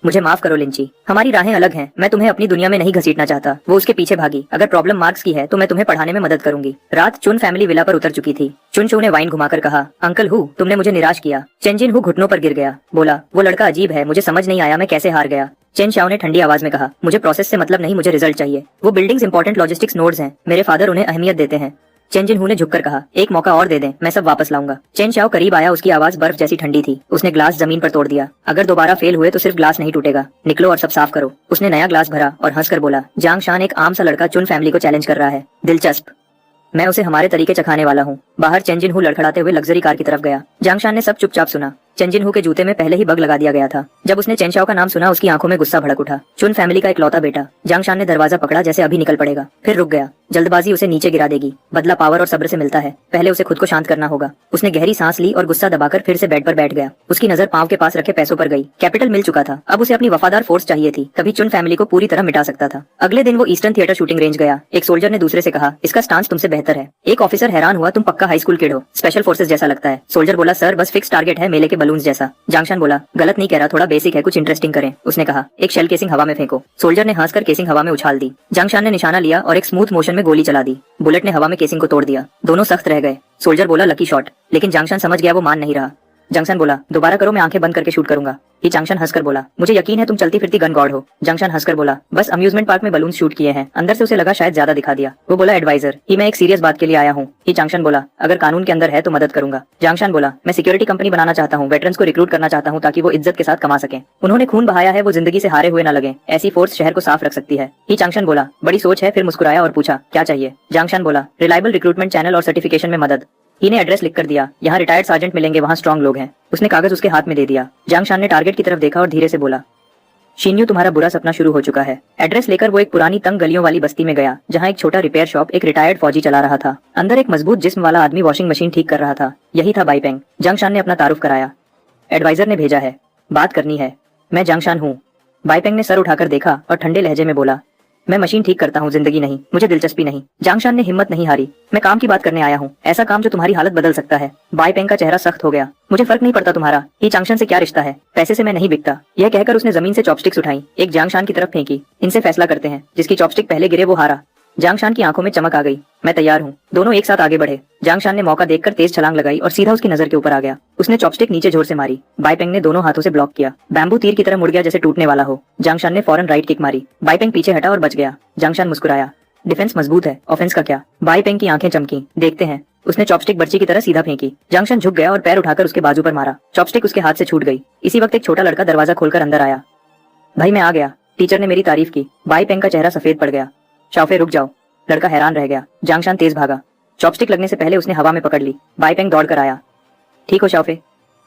मुझे माफ करो लिंची, हमारी राहें अलग हैं। मैं तुम्हें अपनी दुनिया में नहीं घसीटना चाहता। वो उसके पीछे भागी। अगर प्रॉब्लम मार्क्स की है तो मैं तुम्हें पढ़ाने में मदद करूंगी। रात चुन फैमिली विला पर उतर चुकी थी। चुन चू ने वाइन घुमाकर कहा, अंकल हु, तुमने मुझे निराश किया। चेंजिन हु घुटनों पर गिर गया। बोला, वो लड़का अजीब है, मुझे समझ नहीं आया मैं कैसे हार गया। चेन शाओ ने ठंडी आवाज में कहा, मुझे प्रोसेस से मतलब नहीं, मुझे रिजल्ट चाहिए। वो बिल्डिंग्स इंपॉर्टेंट लॉजिस्टिक्स नोड्स हैं, मेरे फादर उन्हें अहमियत देते हैं। चेन जिनहू ने झुककर कहा, एक मौका और दे दें, मैं सब वापस लाऊंगा। चेन शाओ करीब आया, उसकी आवाज बर्फ जैसी ठंडी थी। उसने ग्लास जमीन पर तोड़ दिया। अगर दोबारा फेल हुए तो सिर्फ ग्लास नहीं टूटेगा। निकलो और सब साफ करो। उसने नया ग्लास भरा और हंसकर बोला, जांगशान एक आम सा लड़का चुन फैमिली को चैलेंज कर रहा है। दिलचस्प। मैं उसे हमारे तरीके चखाने वाला हूँ। बाहर चेंजिनहू लड़खड़ाते हुए लग्जरी कार की तरफ गया। जांगशान ने सब चुपचाप सुना। चेंजिनहू के जूते में पहले ही बग लगा दिया गया था। जब उसने चेनशाओ का नाम सुना उसकी आंखों में गुस्सा भड़क उठा। चुन फैमिली का इकलौता बेटा। जांगशान ने दरवाजा पकड़ा जैसे अभी निकल पड़ेगा, फिर रुक गया। जल्दबाजी उसे नीचे गिरा देगी। बदला पावर और सब्र से मिलता है, पहले उसे खुद को शांत करना होगा। उसने गहरी सांस ली और गुस्सा दबाकर फिर से बेड पर बैठ गया। उसकी नजर पांव के पास रखे पैसों पर गई। कैपिटल मिल चुका था, अब उसे अपनी वफादार फोर्स चाहिए थी, तभी चुन फैमिली को पूरी तरह मिटा सकता था। अगले दिन वो ईस्टर्न थिएटर शूटिंग रेंज गया। एक सोल्जर ने दूसरे से कहा, इसका स्टांस तुमसे बेहतर है। एक ऑफिसर हैरान हुआ, तुम पक्का हाई स्कूल किड हो, स्पेशल फोर्सेस जैसा लगता है। सोल्जर बोला, सर बस फिक्स टारगेट है, मेले के बलून्स जैसा। जांगशान बोला, गलत नहीं कह रहा, थोड़ा बेसिक है, कुछ इंटरेस्टिंग करें। उसने कहा, एक शेल केसिंग हवा में फेंको। सोल्जर ने हंसकर केसिंग हवा में उछाल दी। जांगशान ने निशाना लिया और एक स्मूथ मोशन में गोली चला दी। बुलेट ने हवा में केसिंग को तोड़ दिया। दोनों सख्त रह गए। सोल्जर बोला, लकी शॉट, लेकिन जांगशान समझ गया वो मान नहीं रहा। जंक्शन बोला, दोबारा करो, मैं आंखें बंद करके शूट करूंगा। ही चांगशन हंसकर बोला, मुझे यकीन है तुम चलती फिरती गन गॉड हो। जंक्शन हंसकर बोला, बस अम्यूजमेंट पार्क में बलून शूट किए हैं। अंदर से उसे लगा शायद ज्यादा दिखा दिया। वो बोला, एडवाइजर ही, मैं एक सीरियस बात के लिए आया हूँ। ही चांगशन बोला, अगर कानून के अंदर है तो मदद करूंगा। जंक्शन बोला, मैं सिक्योरिटी कंपनी बनाना चाहता हूँ, वेटरन्स को रिक्रूट करना चाहता हूँ ताकि वो इज्जत के साथ कमा सके। उन्होंने खून बहाया है, वो जिंदगी से हारे हुए न लगे। ऐसी फोर्स शहर को साफ रख सकती है। ही चांगशन बोला, बड़ी सोच है। फिर मुस्कुराया और पूछा, क्या चाहिए? जंक्शन बोला, रिलायबल रिक्रूटमेंट चैनल और सर्टिफिकेशन में मदद। ही ने एड्रेस लिख कर दिया, यहाँ रिटायर्ड सार्जेंट मिलेंगे, वहाँ स्ट्रॉन्ग लोग हैं। उसने कागज उसके हाथ में दे दिया। जंक्शन ने टारगेट की तरफ देखा और धीरे से बोला, शीन्यू, तुम्हारा बुरा सपना शुरू हो चुका है। एड्रेस लेकर वो एक पुरानी तंग गलियों वाली बस्ती में गया, जहाँ एक छोटा रिपेयर शॉप एक रिटायर्ड फौजी चला रहा था। अंदर एक मजबूत जिस्म वाला आदमी वॉशिंग मशीन ठीक कर रहा था। यही था बाईपेंग। जंक्शन ने अपना तारुफ कराया। एडवाइजर ने भेजा है, बात करनी है। मैं जंक्शन हूँ। बाईपेंग ने सर उठाकर देखा और ठंडे लहजे में बोला, मैं मशीन ठीक करता हूँ, जिंदगी नहीं, मुझे दिलचस्पी नहीं। जंक्शन ने हिम्मत नहीं हारी। मैं काम की बात करने आया हूँ, ऐसा काम जो तुम्हारी हालत बदल सकता है। बाईपेंग का चेहरा सख्त हो गया। मुझे फर्क नहीं पड़ता तुम्हारा, ये जंक्शन से क्या रिश्ता है, पैसे से मैं नहीं बिकता। यह कहकर उसने जमीन से चॉपस्टिक्स उठाई, एक जंक्शन की तरफ फेंकी। इनसे फैसला करते हैं, जिसकी चॉपस्टिक पहले गिरे वो हारा। जंक्शन की आंखों में चमक आ गई। मैं तैयार हूँ। दोनों एक साथ आगे बढ़े। जंक्शन ने मौका देखकर तेज छलांग लगाई और सीधा उसकी नजर के ऊपर आ गया। उसने चॉपस्टिक नीचे जोर से मारी। बाईपेंग ने दोनों हाथों से ब्लॉक किया। बैम्बू तीर की तरह मुड़ गया जैसे टूटने वाला हो। जंक्शन ने फौरन राइट किक मारी। बाईपेंग पीछे हटा और बच गया। जंक्शन मुस्कुराया, डिफेंस मजबूत है, ऑफेंस का क्या? बाईपेंग की आंखें चमकी। देखते हैं। उसने चॉपस्टिक बर्ची की तरह सीधा फेंकी। जंक्शन झुक गया और पैर उठाकर उसके बाजू पर मारा। चॉपस्टिक उसके हाथ से छूट गई। इसी वक्त एक छोटा लड़का दरवाजा खोलकर अंदर आया। भाई मैं आ गया, टीचर ने मेरी तारीफ की। बाईपेंग का चेहरा सफेद पड़ गया। शाओफे रुक जाओ। लड़का हैरान रह गया। जंक्शन तेज भागा। चॉपस्टिक लगने से पहले उसने हवा में पकड़ ली। बाईपेंग दौड़ कर आया। ठीक हो शाओफे?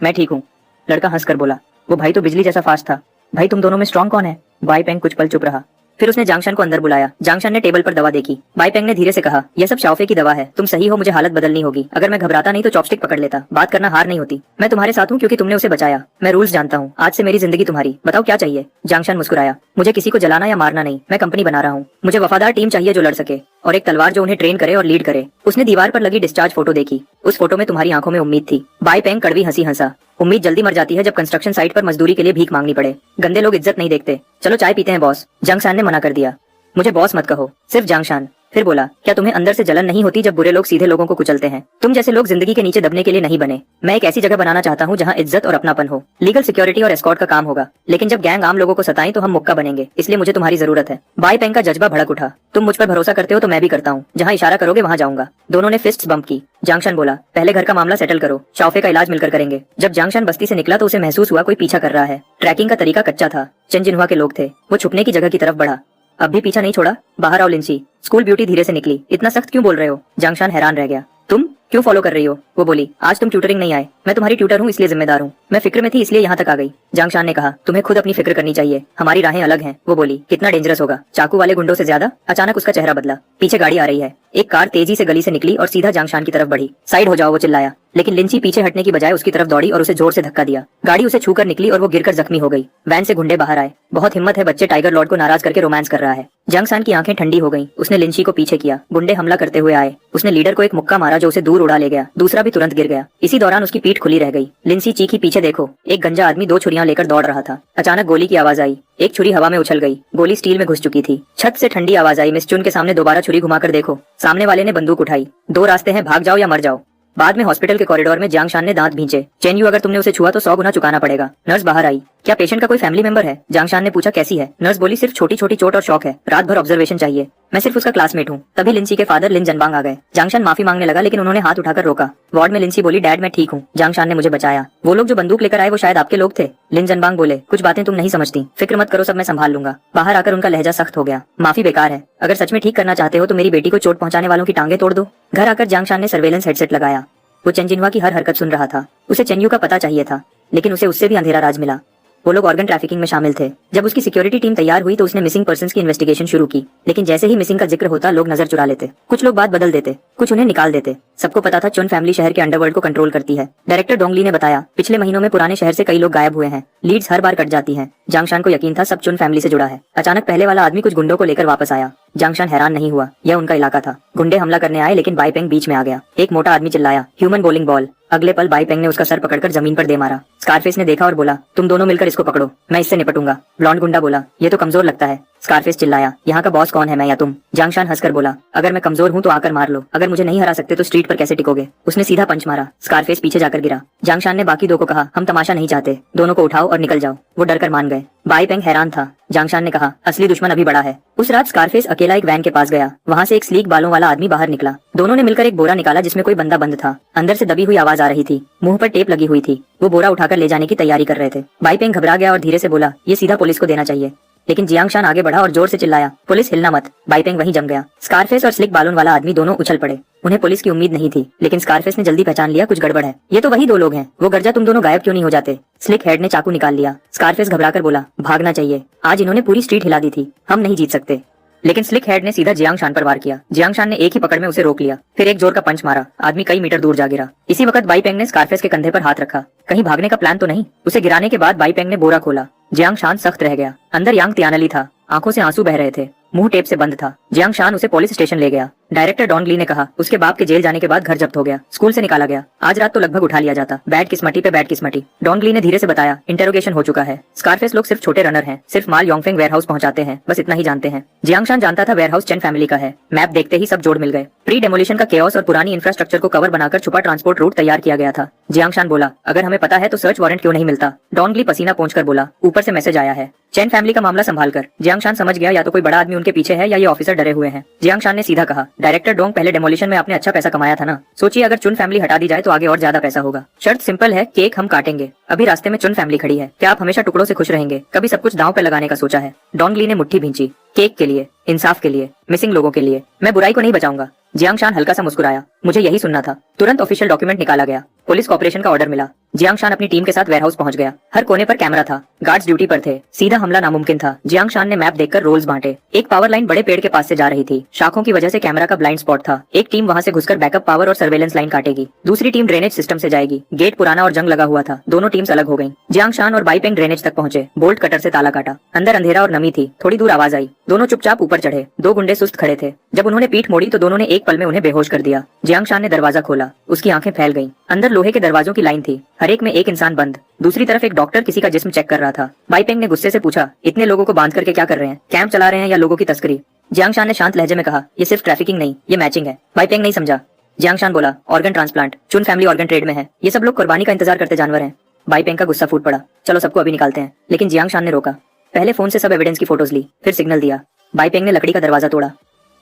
मैं ठीक हूँ, लड़का हंसकर बोला। वो भाई तो बिजली जैसा फास्ट था। भाई तुम दोनों में स्ट्रॉन्ग कौन है? बाईपेंग कुछ पल चुप रहा। फिर उसने जंक्शन को अंदर बुलाया। जंक्शन ने टेबल पर दवा देखी। बाईपेंग ने धीरे से कहा, यह सब शाओफे की दवा है, तुम सही हो, मुझे हालत बदलनी होगी। अगर मैं घबराता नहीं तो चॉपस्टिक पकड़ लेता। बात करना हार नहीं होती। मैं तुम्हारे साथ हूँ क्योंकि तुमने उसे बचाया। मैं रूल्स जानता हूँ। आज से मेरी जिंदगी तुम्हारी। बताओ क्या चाहिए? जंक्शन मुस्कुराया। मुझे किसी को जलाना या मारना नहीं, मैं कंपनी बना रहा हूँ। मुझे वफादार टीम चाहिए जो लड़ सके, और एक तलवार जो उन्हें ट्रेन करे और लीड करे। उसने दीवार पर लगी डिस्चार्ज फोटो देखी। उस फोटो में तुम्हारी आंखों में उम्मीद थी। बाईपेंग कड़वी हंसी हंसा। उम्मीद जल्दी मर जाती है जब कंस्ट्रक्शन साइट पर मजदूरी के लिए भीख मांगनी पड़े। गंदे लोग इज्जत नहीं देखते। चलो चाय पीते हैं बॉस। जंक्शन ने मना कर दिया। मुझे बॉस मत कहो, सिर्फ जंक्शन। फिर बोला, क्या तुम्हें अंदर से जलन नहीं होती जब बुरे लोग सीधे लोगों को कुचलते हैं? तुम जैसे लोग जिंदगी के नीचे दबने के लिए नहीं बने। मैं एक ऐसी जगह बनाना चाहता हूँ जहाँ इज्जत और अपनापन हो। लीगल सिक्योरिटी और एस्कॉर्ट का काम होगा, लेकिन जब गैंग आम लोगों को सताएं तो हम मुक्का बनेंगे। इसलिए मुझे तुम्हारी जरूरत है। बाईपेंग का जज्बा भड़क उठा। तुम मुझ पर भरोसा करते हो तो मैं भी करता हूँ। जहाँ इशारा करोगे वहाँ जाऊंगा। दोनों ने फिस्ट्स बम्प की। जंक्शन बोला, पहले घर का मामला सेटल करो, शाओफे का इलाज मिलकर करेंगे। जब जंक्शन बस्ती से निकला तो उसे महसूस हुआ कोई पीछा कर रहा है। ट्रैकिंग का तरीका कच्चा था। चेंजिनहुआ के लोग थे। वो छुपने की जगह की तरफ बढ़ा। अब भी पीछा नहीं छोड़ा। बाहर आओ लिंची। स्कूल ब्यूटी धीरे से निकली। इतना सख्त क्यों बोल रहे हो? जंक्शन हैरान रह गया। तुम क्यों फॉलो कर रही हो? वो बोली, आज तुम ट्यूटरिंग नहीं आए। मैं तुम्हारी ट्यूटर हूँ इसलिए जिम्मेदार हूँ। मैं फिक्र में थी इसलिए यहाँ तक आ गई। जंक्शन ने कहा, तुम्हें खुद अपनी फिक्र करनी चाहिए, हमारी राहें अलग हैं। वो बोली, कितना डेंजरस होगा? चाकू वाले गुंडों से ज्यादा? अचानक उसका चेहरा बदला। पीछे गाड़ी आ रही है। एक कार तेजी से गली से निकली और सीधा जंक्शन की तरफ बढ़ी। साइड हो जाओ, वो चिल्लाया। लेकिन लिंची पीछे हटने की बजाय उसकी तरफ दौड़ी और उसे जोर से धक्का दिया। गाड़ी उसे छूकर निकली और वो गिरकर जख्मी हो गई। वैन से गुंडे बाहर आए। बहुत हिम्मत है बच्चे, टाइगर लॉर्ड को नाराज करके रोमांस कर रहा है। जंक्शन की आंखें ठंडी हो गईं। उसने लिंची को पीछे किया। गुंडे हमला करते हुए आए। उसने लीडर को एक मुक्का मारा जो उसे दूर उड़ा ले गया। दूसरा भी तुरंत गिर गया। इसी दौरान उसकी पीठ खुली रह गई। लिंसी चीखी, पीछे देखो। एक गंजा आदमी 2 छुरियां लेकर दौड़ रहा था। अचानक गोली की आवाज आई। एक छुरी हवा में उछल गई। गोली स्टील में घुस चुकी थी। छत से ठंडी आवाज आई, मिस चुन के सामने दोबारा छुरी घुमाकर देखो। सामने वाले ने बंदूक उठाई। 2 रास्ते हैं, भाग जाओ या मर जाओ। बाद में हॉस्पिटल के कॉरिडोर में जंक्शन ने दांत भींचे। चेन्यू, अगर तुमने उसे छुआ तो 100 गुना चुकाना पड़ेगा। नर्स बाहर आई। क्या पेशेंट का कोई फैमिली मेंबर है? जंक्शन ने पूछा, कैसी है? नर्स बोली, सिर्फ छोटी छोटी चोट और शौक है, रात भर ऑब्जर्वेशन चाहिए। मैं सिर्फ उसका क्लासमेट हूँ। तभी लिंची के फादर लिन जनबांग आ गए। जंक्शन माफी मांगने लगा लेकिन उन्होंने हाथ उठाकर रोका। वार्ड में लिंची बोली, डैड मैं ठीक हूँ, जंक्शन ने मुझे बचाया। वो लोग जो बंदूक लेकर आए वो शायद आपके लोग थे। लिन जनबांग बोले, कुछ बातें तुम नहीं समझती, फिक्र मत करो, सब मैं संभाल लूंगा। बाहर आकर उनका लहजा सख्त हो गया। माफी बेकार है, अगर सच में ठीक करना चाहते हो तो मेरी बेटी को चोट पहुंचाने वालों की टांगे तोड़ दो। घर आकर जंक्शन ने सर्वेलेंस हेडसेट लगाया। वो चेंजिनहुआ की हर हरकत सुन रहा था। उसे चेन्यू का पता चाहिए था, लेकिन उसे उससे भी अंधेरा राज मिला। वो लोग ऑर्गन ट्रैफिकिंग में शामिल थे। जब उसकी सिक्योरिटी टीम तैयार हुई तो उसने मिसिंग पर्संस की इन्वेस्टिगेशन शुरू की। लेकिन जैसे ही मिसिंग का जिक्र होता लोग नजर चुरा लेते। कुछ लोग बात बदल देते, कुछ उन्हें निकाल देते। सबको पता था चुन फैमिली शहर के अंडरवर्ल्ड को कंट्रोल करती है। डायरेक्टर डोंगली ने बताया, पिछले महीनों में पुराने शहर से कई लोग गायब हुए हैं। लीड्स हर बार कट जाती हैं। जंक्शन को यकीन था सब चुन फैमिली से जुड़ा है। अचानक पहले वाला आदमी कुछ गुंडों को लेकर वापस आया। जंक्शन हैरान नहीं हुआ, यह उनका इलाका था। गुंडे हमला करने आए लेकिन बाईपेंग बीच में आ गया। एक मोटा आदमी चिल्लाया, ह्यूमन बोलिंग बॉल। अगले पल बाईपेंग ने उसका सर पकड़कर जमीन पर दे मारा। स्कारफेस ने देखा और बोला, तुम दोनों मिलकर इसको पकड़ो, मैं इससे निपटूंगा। ब्लॉन्ड गुंडा बोला, ये तो कमजोर लगता है, स्कारफेस चिल्लाया, यहाँ का बॉस कौन है, मैं या तुम? जांगशान हंसकर बोला, अगर मैं कमजोर हूँ तो आकर मार लो, अगर मुझे नहीं हरा सकते तो स्ट्रीट पर कैसे टिकोगे? उसने सीधा पंच मारा। स्कारफेस पीछे जाकर गिरा। जांगशान ने बाकी दो को कहा, हम तमाशा नहीं चाहते, दोनों को उठाओ और निकल जाओ। वो डर कर मान गए। बाई पेंग हैरान था। जांगशान ने कहा, असली दुश्मन अभी बड़ा है। उस रात स्कारफेस अकेला एक वैन के पास गया। वहाँ से एक स्लीक बालों वाला आदमी बाहर निकला। दोनों ने मिलकर एक बोरा निकाला जिसमें कोई बंदा बंद था। अंदर से दबी हुई आवाज आ रही थी। मुंह पर टेप लगी हुई थी। वो बोरा उठाकर ले जाने की तैयारी कर रहे थे। बाई पेंग घबरा गया और धीरे से बोला, ये सीधा पुलिस को देना चाहिए। लेकिन जियांगशान आगे बढ़ा और जोर से चिल्लाया, पुलिस हिलना मत। बाई पेंग वहीं जम गया। स्कारफेस और स्लिक बालों वाला आदमी दोनों उछल पड़े। उन्हें पुलिस की उम्मीद नहीं थी, लेकिन स्कारफेस ने जल्दी पहचान लिया कुछ गड़बड़ है। ये तो वही दो लोग हैं। वो गर्जा, तुम दोनों गायब क्यों नहीं हो जाते? स्लिक हेड ने चाकू निकाल लिया। स्कारफेस घबराकर बोला, भागना चाहिए, आज इन्होंने पूरी स्ट्रीट हिला दी थी, हम नहीं जीत सकते। लेकिन स्लिक हेड ने सीधा जियांगशान पर वार किया। जियांगशान ने एक ही पकड़ में उसे रोक लिया, फिर एक जोर का पंच मारा। आदमी कई मीटर दूर जा गिरा। इसी वक्त बाई पेंग ने स्कारफेस के कंधे पर हाथ रखा। कहीं भागने का प्लान तो नहीं? उसे गिराने के बाद बाई पेंग ने बोरा खोला। जियांगशान सख्त रह गया। अंदर यांग तियानली था। आंखों से आंसू बह रहे थे, मुंह टेप से बंद था। जियांगशान उसे पुलिस स्टेशन ले गया। डायरेक्टर डॉन ली ने कहा, उसके बाप के जेल जाने के बाद घर जब्त हो गया, स्कूल से निकाला गया, आज रात तो लगभग उठा लिया जाता। बैड किस्मती पे बैड किस्मती। डॉन ली ने धीरे से बताया, इंटेरोगेशन हो चुका है। स्कारफेस लोग सिर्फ छोटे रनर हैं, सिर्फ माल योंगफेंग वेयरहाउस पहुंचाते हैं, बस इतना ही जानते हैं। जियांगशान जानता था वेयरहाउस चेन फैमिली का है। मैप देखते ही सब जोड़ मिल गए। प्री डेमोलिशन का केओस और पुरानी इंफ्रास्ट्रक्चर को कवर बनाकर छुपा ट्रांसपोर्ट रूट तैयार किया गया था। जियांगशान बोला, अगर हमें पता है तो सर्च वारंट क्यों नहीं मिलता? डॉन ली पसीना पोंछकर बोला, ऊपर से मैसेज आया है, चेन फैमिली का मामला संभाल कर। जियांगशान समझ गया, या तो कोई बड़ा आदमी उनके पीछे है या ये ऑफिसर डरे हुए हैं। जियांगशान ने सीधा कहा, डायरेक्टर डोंग, पहले डेमोलिशन में आपने अच्छा पैसा कमाया था ना, सोचिए अगर चुन फैमिली हटा दी जाए तो आगे और ज्यादा पैसा होगा। शर्त सिंपल है, केक हम काटेंगे। अभी रास्ते में चुन फैमिली खड़ी है, क्या आप हमेशा टुकड़ों से खुश रहेंगे? कभी सब कुछ दांव पे लगाने का सोचा है? डॉन ली ने मुट्ठी भींची। केक के लिए, इंसाफ के लिए, मिसिंग लोगों के लिए, मैं बुराई को नहीं बचाऊंगा। जियांगशान हल्का सा मुस्कुराया, मुझे यही सुनना था। तुरंत ऑफिशियल डॉक्यूमेंट निकाला गया। पुलिस कॉपरेशन का ऑर्डर मिला। जियांगशान अपनी टीम के साथ वेयरहाउस पहुंच गया। हर कोने पर कैमरा था, गार्ड्स ड्यूटी पर थे, सीधा हमला नामुमकिन था। जियांगशान ने मैप देखकर रोल्स बांटे। एक पावर लाइन बड़े पेड़ के पास से जा रही थी, शाखों की वजह से कैमरा का ब्लाइंड स्पॉट था। एक टीम वहां से घुसकर बैकअप पावर और सर्वेलेंस लाइन काटेगी, दूसरी टीम ड्रेनेज सिस्टम से जाएगी। गेट पुराना और जंग लगा हुआ था, दोनों टीम्स अलग हो गयी। जियांगशान और बाई पेंग ड्रेनेज तक पहुंचे, बोल्ट कटर से ताला काटा। अंदर अंधेरा और नमी थी। थोड़ी दूर आवाज आई, दोनों चुपचाप ऊपर चढ़े। दो गुंडे सुस्त खड़े थे। जब उन्होंने पीठ मोड़ी तो दोनों ने एक पल में उन्हें बेहोश कर दिया। जियांगशान ने दरवाजा खोला, उसकी आंखें फैल गईं। अंदर लोहे के दरवाजों की लाइन थी, हर एक में एक इंसान बंद। दूसरी तरफ एक डॉक्टर किसी का जिस्म चेक कर रहा था। बाई पेंग ने गुस्से से पूछा, इतने लोगों को बांध करके क्या कर रहे हैं? कैंप चला रहे हैं या लोगों की तस्करी? जियांगशान ने शांत लहजे में कहा, ये सिर्फ ट्रैफिकिंग नहीं, ये मैचिंग है। बाई पेंग नहीं समझा। जियांगशान बोला, ऑर्गन ट्रांसप्लांट, चुन फैमिली ऑर्गन ट्रेड में है, ये सब लोग कुर्बानी का इंतजार करते जानवर हैं। बाई पेंग का गुस्सा फूट पड़ा, चलो सबको अभी निकालते हैं। लेकिन जियांगशान ने रोका। पहले फोन से सब एविडेंस की फोटोज ली, फिर सिग्नल दिया। बाई पेंग ने लकड़ी का दरवाजा तोड़ा।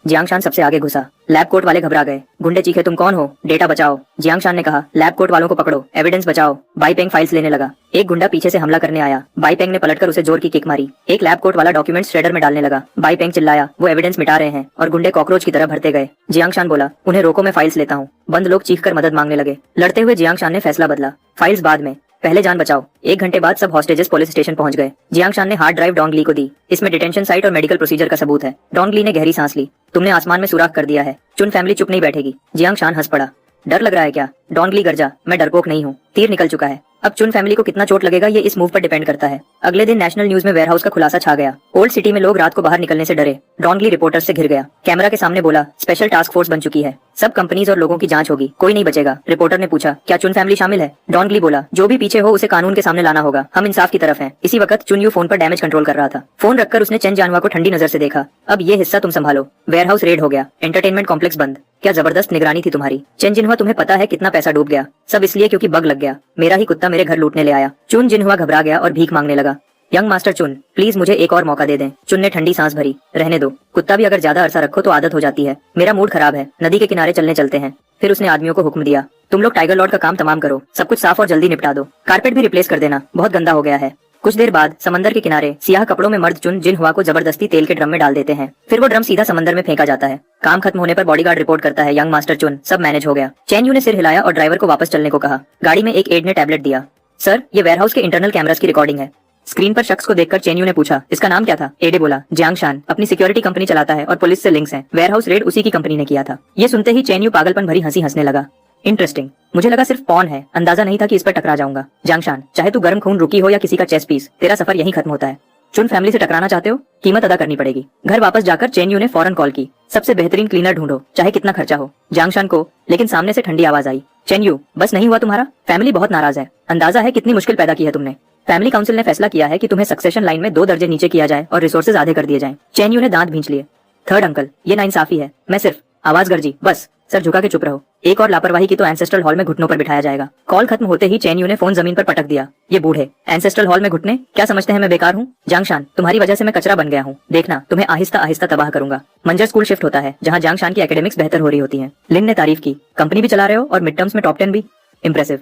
जियांगशान सबसे आगे घुसा। लैब कोट वाले घबरा गए। गुंडे चीखे, तुम कौन हो? डेटा बचाओ। जियांगशान ने कहा, लैब कोट वालों को पकड़ो, एविडेंस बचाओ। बाई पेंग फाइल्स लेने लगा। एक गुंडा पीछे से हमला करने आया। बाई पेंग ने पलटकर उसे जोर की किक मारी। एक लैब कोट वाला डॉक्यूमेंट्स श्रेडर में डालने लगा। बाई पेंग चिल्लाया, वो एविडेंस मिटा रहे हैं, और गुंडे कॉकरोच की तरह भरते गए। जियांगशान बोला, उन्हें रोको, मैं फाइल्स लेता हूँ। बंद लोग चीखकर मदद मांगने लगे। लड़ते हुए जियांगशान ने फैसला बदला, फाइल्स बाद में, पहले जान बचाओ। 1 घंटे बाद सब हॉस्टेजेस पुलिस स्टेशन पहुंच गए। जियांगशान ने हार्ड ड्राइव डोंग ली को दी। इसमें डिटेंशन साइट और मेडिकल प्रोसीजर का सबूत है। डोंग ली ने गहरी सांस ली। तुमने आसमान में सुराख कर दिया है, चुन फैमिली चुप नहीं बैठेगी। जियांगशान हंस पड़ा। डर लग रहा है क्या? डोंग ली गर्जा, मैं डरपोक नहीं हूँ, तीर निकल चुका है। अब चुन फैमिली को कितना चोट लगेगा ये इस मूव पर डिपेंड करता है। अगले दिन नेशनल न्यूज में वेयरहाउस का खुलासा छा गया। ओल्ड सिटी में लोग रात को बाहर निकलने से डरे। डोंग ली रिपोर्टर्स से घिर गया। कैमरा के सामने बोला, स्पेशल टास्क फोर्स बन चुकी है, सब कंपनीज और लोगों की जांच होगी, कोई नहीं बचेगा। रिपोर्टर ने पूछा, क्या चुन फैमिली शामिल है? डोंग ली बोला, जो भी पीछे हो उसे कानून के सामने लाना होगा, हम इंसाफ की तरफ हैं। इसी वक्त चुन यू फोन पर डैमेज कंट्रोल कर रहा था। फोन रखकर उसने चेन जानवा को ठंडी नजर से देखा। अब ये हिस्सा तुम संभालो। वेयरहाउस रेड हो गया, एंटरटेनमेंट कॉम्प्लेक्स बंद। क्या जबरदस्त निगरानी थी तुम्हारी। चेन जिन्हुआ, तुम्हें पता है कितना पैसा डूब गया? सब इसलिए क्योंकि बग लग गया। मेरा ही कुत्ता मेरे घर लूटने ले आया। चुन जिन्हुआ घबरा गया और भीख मांगने लगा। यंग मास्टर चुन, प्लीज मुझे एक और मौका दे दें। चुन ने ठंडी सांस भरी। रहने दो, कुत्ता भी अगर ज्यादा अरसा रखो तो आदत हो जाती है। मेरा मूड खराब है, नदी के किनारे चलने चलते हैं। फिर उसने आदमियों को हुक्म दिया, तुम लोग टाइगर लॉर्ड का काम तमाम करो, सब कुछ साफ और जल्दी निपटा दो। कारपेट भी रिप्लेस कर देना, बहुत गंदा हो गया है। कुछ देर बाद समंदर के किनारे सियाह कपड़ों में मर्द चुन जिन्हुआ को जबरदस्ती तेल के ड्रम में डाल देते हैं। फिर वो ड्रम सीधा समंदर में फेंका जाता है। काम खत्म होने पर बॉडीगार्ड रिपोर्ट करता है, यंग मास्टर चुन, सब मैनेज हो गया। चेन यू ने सिर हिलाया और ड्राइवर को वापस चलने को कहा। गाड़ी में एक एड ने टैबलेट दिया। सर, ये वेयरहाउस के इंटरनल कैमरास की रिकॉर्डिंग है। स्क्रीन पर शख्स को देखकर चेन यू ने पूछा, इसका नाम क्या था? एडे बोला, जियांगशान, अपनी सिक्योरिटी कंपनी चलाता है और पुलिस से लिंक्स हैं। वेयरहाउस रेड उसी की कंपनी ने किया था। ये सुनते ही चेन यू पागलपन भरी हंसी हंसने लगा। इंटरेस्टिंग, मुझे लगा सिर्फ पॉन है, अंदाजा नहीं था कि इस पर टकरा जाऊंगा। जियांगशान, चाहे तू गर्म खून रुकी हो या किसी का चेस पीस, तेरा सफर यहीं खत्म होता है। चुन फैमिली से टकराना चाहते हो? कीमत अदा करनी पड़ेगी। घर वापस जाकर चेन यू ने फौरन कॉल की, सबसे बेहतरीन क्लीनर ढूंढो, चाहे कितना खर्चा हो। जियांगशान को लेकिन सामने से ठंडी आवाज आई, चेन यू, बस नहीं हुआ तुम्हारा? फैमिली बहुत नाराज है, अंदाजा है कितनी मुश्किल पैदा की है तुमने। फैमिली काउंसिल ने फैसला किया है कि तुम्हें सक्सेशन लाइन में 2 दर्जे नीचे किया जाए और रिसोर्सेज आधे कर दिए जाएं। चेन यू ने दांत भींच लिए। थर्ड अंकल, ये नाइंसाफी है। मैं सिर्फ आवाज गरजी, बस सर झुका के चुप रहो। एक और लापरवाही की तो एंसेस्ट्रल हॉल में घुटनों पर बिठाया जाएगा। कॉल खत्म होते ही चेन यू ने फोन जमीन पर पटक दिया। ये बूढ़े एंसेस्ट्रल हॉल में घुटने, क्या समझते हैं मैं बेकार हूँ? जांगशान, तुम्हारी वजह से मैं कचरा बन गया हूँ। देखना, तुम्हें आहिस्ता आहिस्ता तबाह करूंगा। मंजर स्कूल शिफ्ट होता है जहाँ जांगशान की एकेडमिक्स बेहतर हो रही होती है। लिन ने तारीफ की। कंपनी भी चला रहे हो और मिड टर्म्स में टॉप 10 भी, इम्प्रेसिव।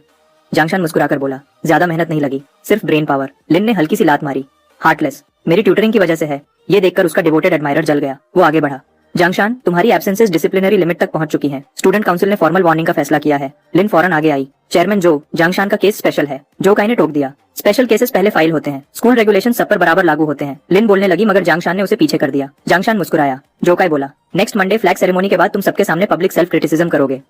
जांगशान मुस्कुराकर बोला, ज्यादा मेहनत नहीं लगी, सिर्फ ब्रेन पावर। लिन ने हल्की सी लात मारी। हार्टलेस, मेरी ट्यूटरिंग की वजह से है। ये देखकर उसका डिवोटेड एडमायरर जल गया। वो आगे बढ़ा। जांगशान, तुम्हारी एब्सेंसेस डिसिप्लिनरी लिमिट तक पहुंच चुकी हैं। स्टूडेंट काउंसिल ने फॉर्मल वार्निंग का फैसला किया है। लिन फौरन आगे आई। चेयरमैन जो, जांगशान का केस स्पेशल है। जो काई ने टोक दिया। स्पेशल केसेस पहले फाइल होते हैं, स्कूल रेगुलेशन सब पर बराबर लागू होते हैं। लिन बोलने लगी मगर जांगशान ने उसे पीछे कर दिया। जांगशान मुस्कुराया। जो काई बोला, नेक्स्ट मंडे फ्लैग सेरेमोनी के बाद तुम सबके सामने पब्लिक सेल्फ क्रिटिसिज्म करोगे,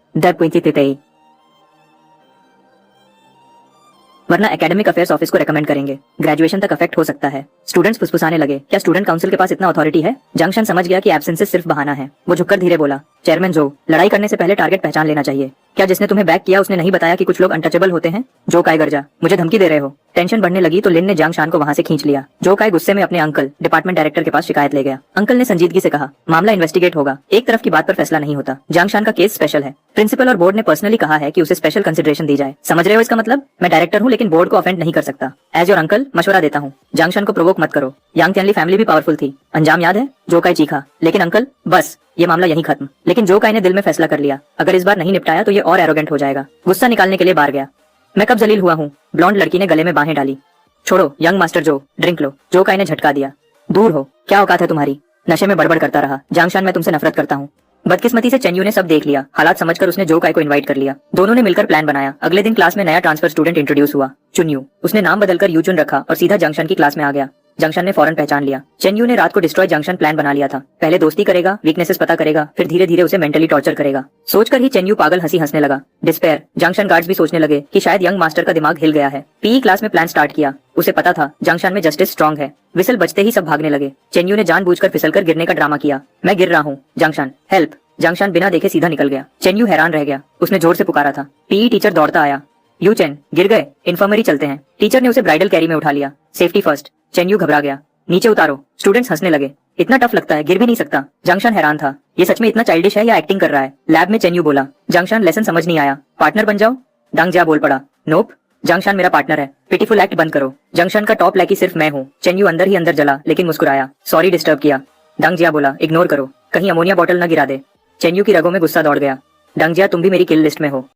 वरना एकेडमिक अफेयर्स ऑफिस को रेकमेंड करेंगे। ग्रेजुएशन तक अफेक्ट हो सकता है। स्टूडेंट्स फुसफुसाने लगे। क्या स्टूडेंट काउंसिल के पास इतना अथॉरिटी है? जांगशान समझ गया कि एब्सेंसेस सिर्फ बहाना है। वो झुककर धीरे बोला, चेयरमैन जो, लड़ाई करने से पहले टारगेट पहचान लेना चाहिए। क्या जिसने तुम्हें बैक किया उसने नहीं बताया कि कुछ लोग अनटचेबल होते हैं? जो काय गरजा, मुझे धमकी दे रहे हो? टेंशन बढ़ने लगी तो लिन ने जांगशान को वहां से खींच लिया। जो काय गुस्से में अपने अंकल डिपार्टमेंट डायरेक्टर के पास शिकायत ले गया। अंकल ने संजीदगी से कहा, मामला इन्वेस्टिगेट होगा, एक तरफ की बात पर फैसला नहीं होता। जांगशान का केस स्पेशल है। प्रिंसिपल और बोर्ड ने पर्सनली कहा है कि उसे स्पेशल कंसिडरेशन दी जाए। समझ रहे हो इसका मतलब? मैं डायरेक्टर हूँ लेकिन बोर्ड को ऑफेंड नहीं कर सकता। एज योर अंकल मशवरा देता हूँ, जांगशान को प्रोवोक मत करो। यांग तियानली फैमिली भी पावरफुल थी। अंजाम याद है? जो काय चीखा। लेकिन अंकल, बस ये मामला यहीं खत्म। लेकिन जो काय ने दिल में फैसला कर लिया, अगर इस बार नहीं निपटाया तो ये और एरोगेंट हो जाएगा। गुस्सा निकालने के लिए बाहर गया। मैं कब जलील हुआ हूँ? ब्लॉन्ड लड़की ने गले में बाहें डाली। छोड़ो यंग मास्टर जो, ड्रिंक लो। जो काय ने झटका दिया। दूर हो, क्या औकात है तुम्हारी? नशे में बड़बड़ करता रहा। जांगशान, मैं तुमसे नफरत करता हूँ। बदकिस्मती से चेन यू ने सब देख लिया। हालात समझकर उसने जो काय को इनवाइट कर लिया। दोनों ने मिलकर प्लान बनाया। अगले दिन क्लास में नया ट्रांसफर स्टूडेंट इंट्रोड्यूस हुआ, चुन्यू। उसने नाम बदलकर यू चुन रखा और सीधा जांगशान की क्लास में आ गया। जांगशान ने फौरन पहचान लिया। चेन यू ने रात को डिस्ट्रॉय जंक्शन प्लान बना लिया था। पहले दोस्ती करेगा, वीकनेसेस पता करेगा, फिर धीरे धीरे उसे मेंटली टॉर्चर करेगा। सोचकर ही चेन यू पागल हंसी हंसने लगा। डिस्पेयर, जंक्शन गार्ड्स भी सोचने लगे कि शायद यंग मास्टर का दिमाग हिल गया है। पीई क्लास में प्लान स्टार्ट किया। उसे पता था जंक्शन में जस्टिस स्ट्रांग है। विसल बजते ही सब भागने लगे। चेन यू ने जानबूझकर फिसलकर गिरने का ड्रामा किया। मैं गिर रहा हूँ, जंक्शन हेल्प। जंक्शन बिना देखे सीधा निकल गया। चेन यू हैरान रह गया। उसने जोर से पुकारा था। पीई टीचर दौड़ता आया। यू चेन, गिर गए, इन्फर्मरी चलते हैं। टीचर ने उसे ब्राइडल कैरी में उठा लिया। Safety first. चेन यू घबरा गया। नीचे उतारो। स्टूडेंट्स हंसने लगे। इतना टफ लगता है, गिर भी नहीं सकता। जंक्शन हैरान था, ये सच में इतना चाइल्डिश है या एक्टिंग कर रहा है? लैब में चेन यू बोला, जंक्शन लेसन समझ नहीं आया, पार्टनर बन जाओ। डंग जिया बोल पड़ा, नोप, जंक्शन मेरा पार्टनर है। पिटीफुल एक्ट बंद करो। जंक्शन का टॉप लैकी सिर्फ मैं हूँ। चेन यू अंदर ही अंदर जला लेकिन मुस्कुराया। सॉरी डिस्टर्ब किया। डंग जिया बोला, इग्नोर करो, कहीं अमोनिया बॉटल न गिरा दे। चेन यू की रगों में गुस्सा दौड़ गया। डंग जिया, तुम भी मेरी किल लिस्ट में हो।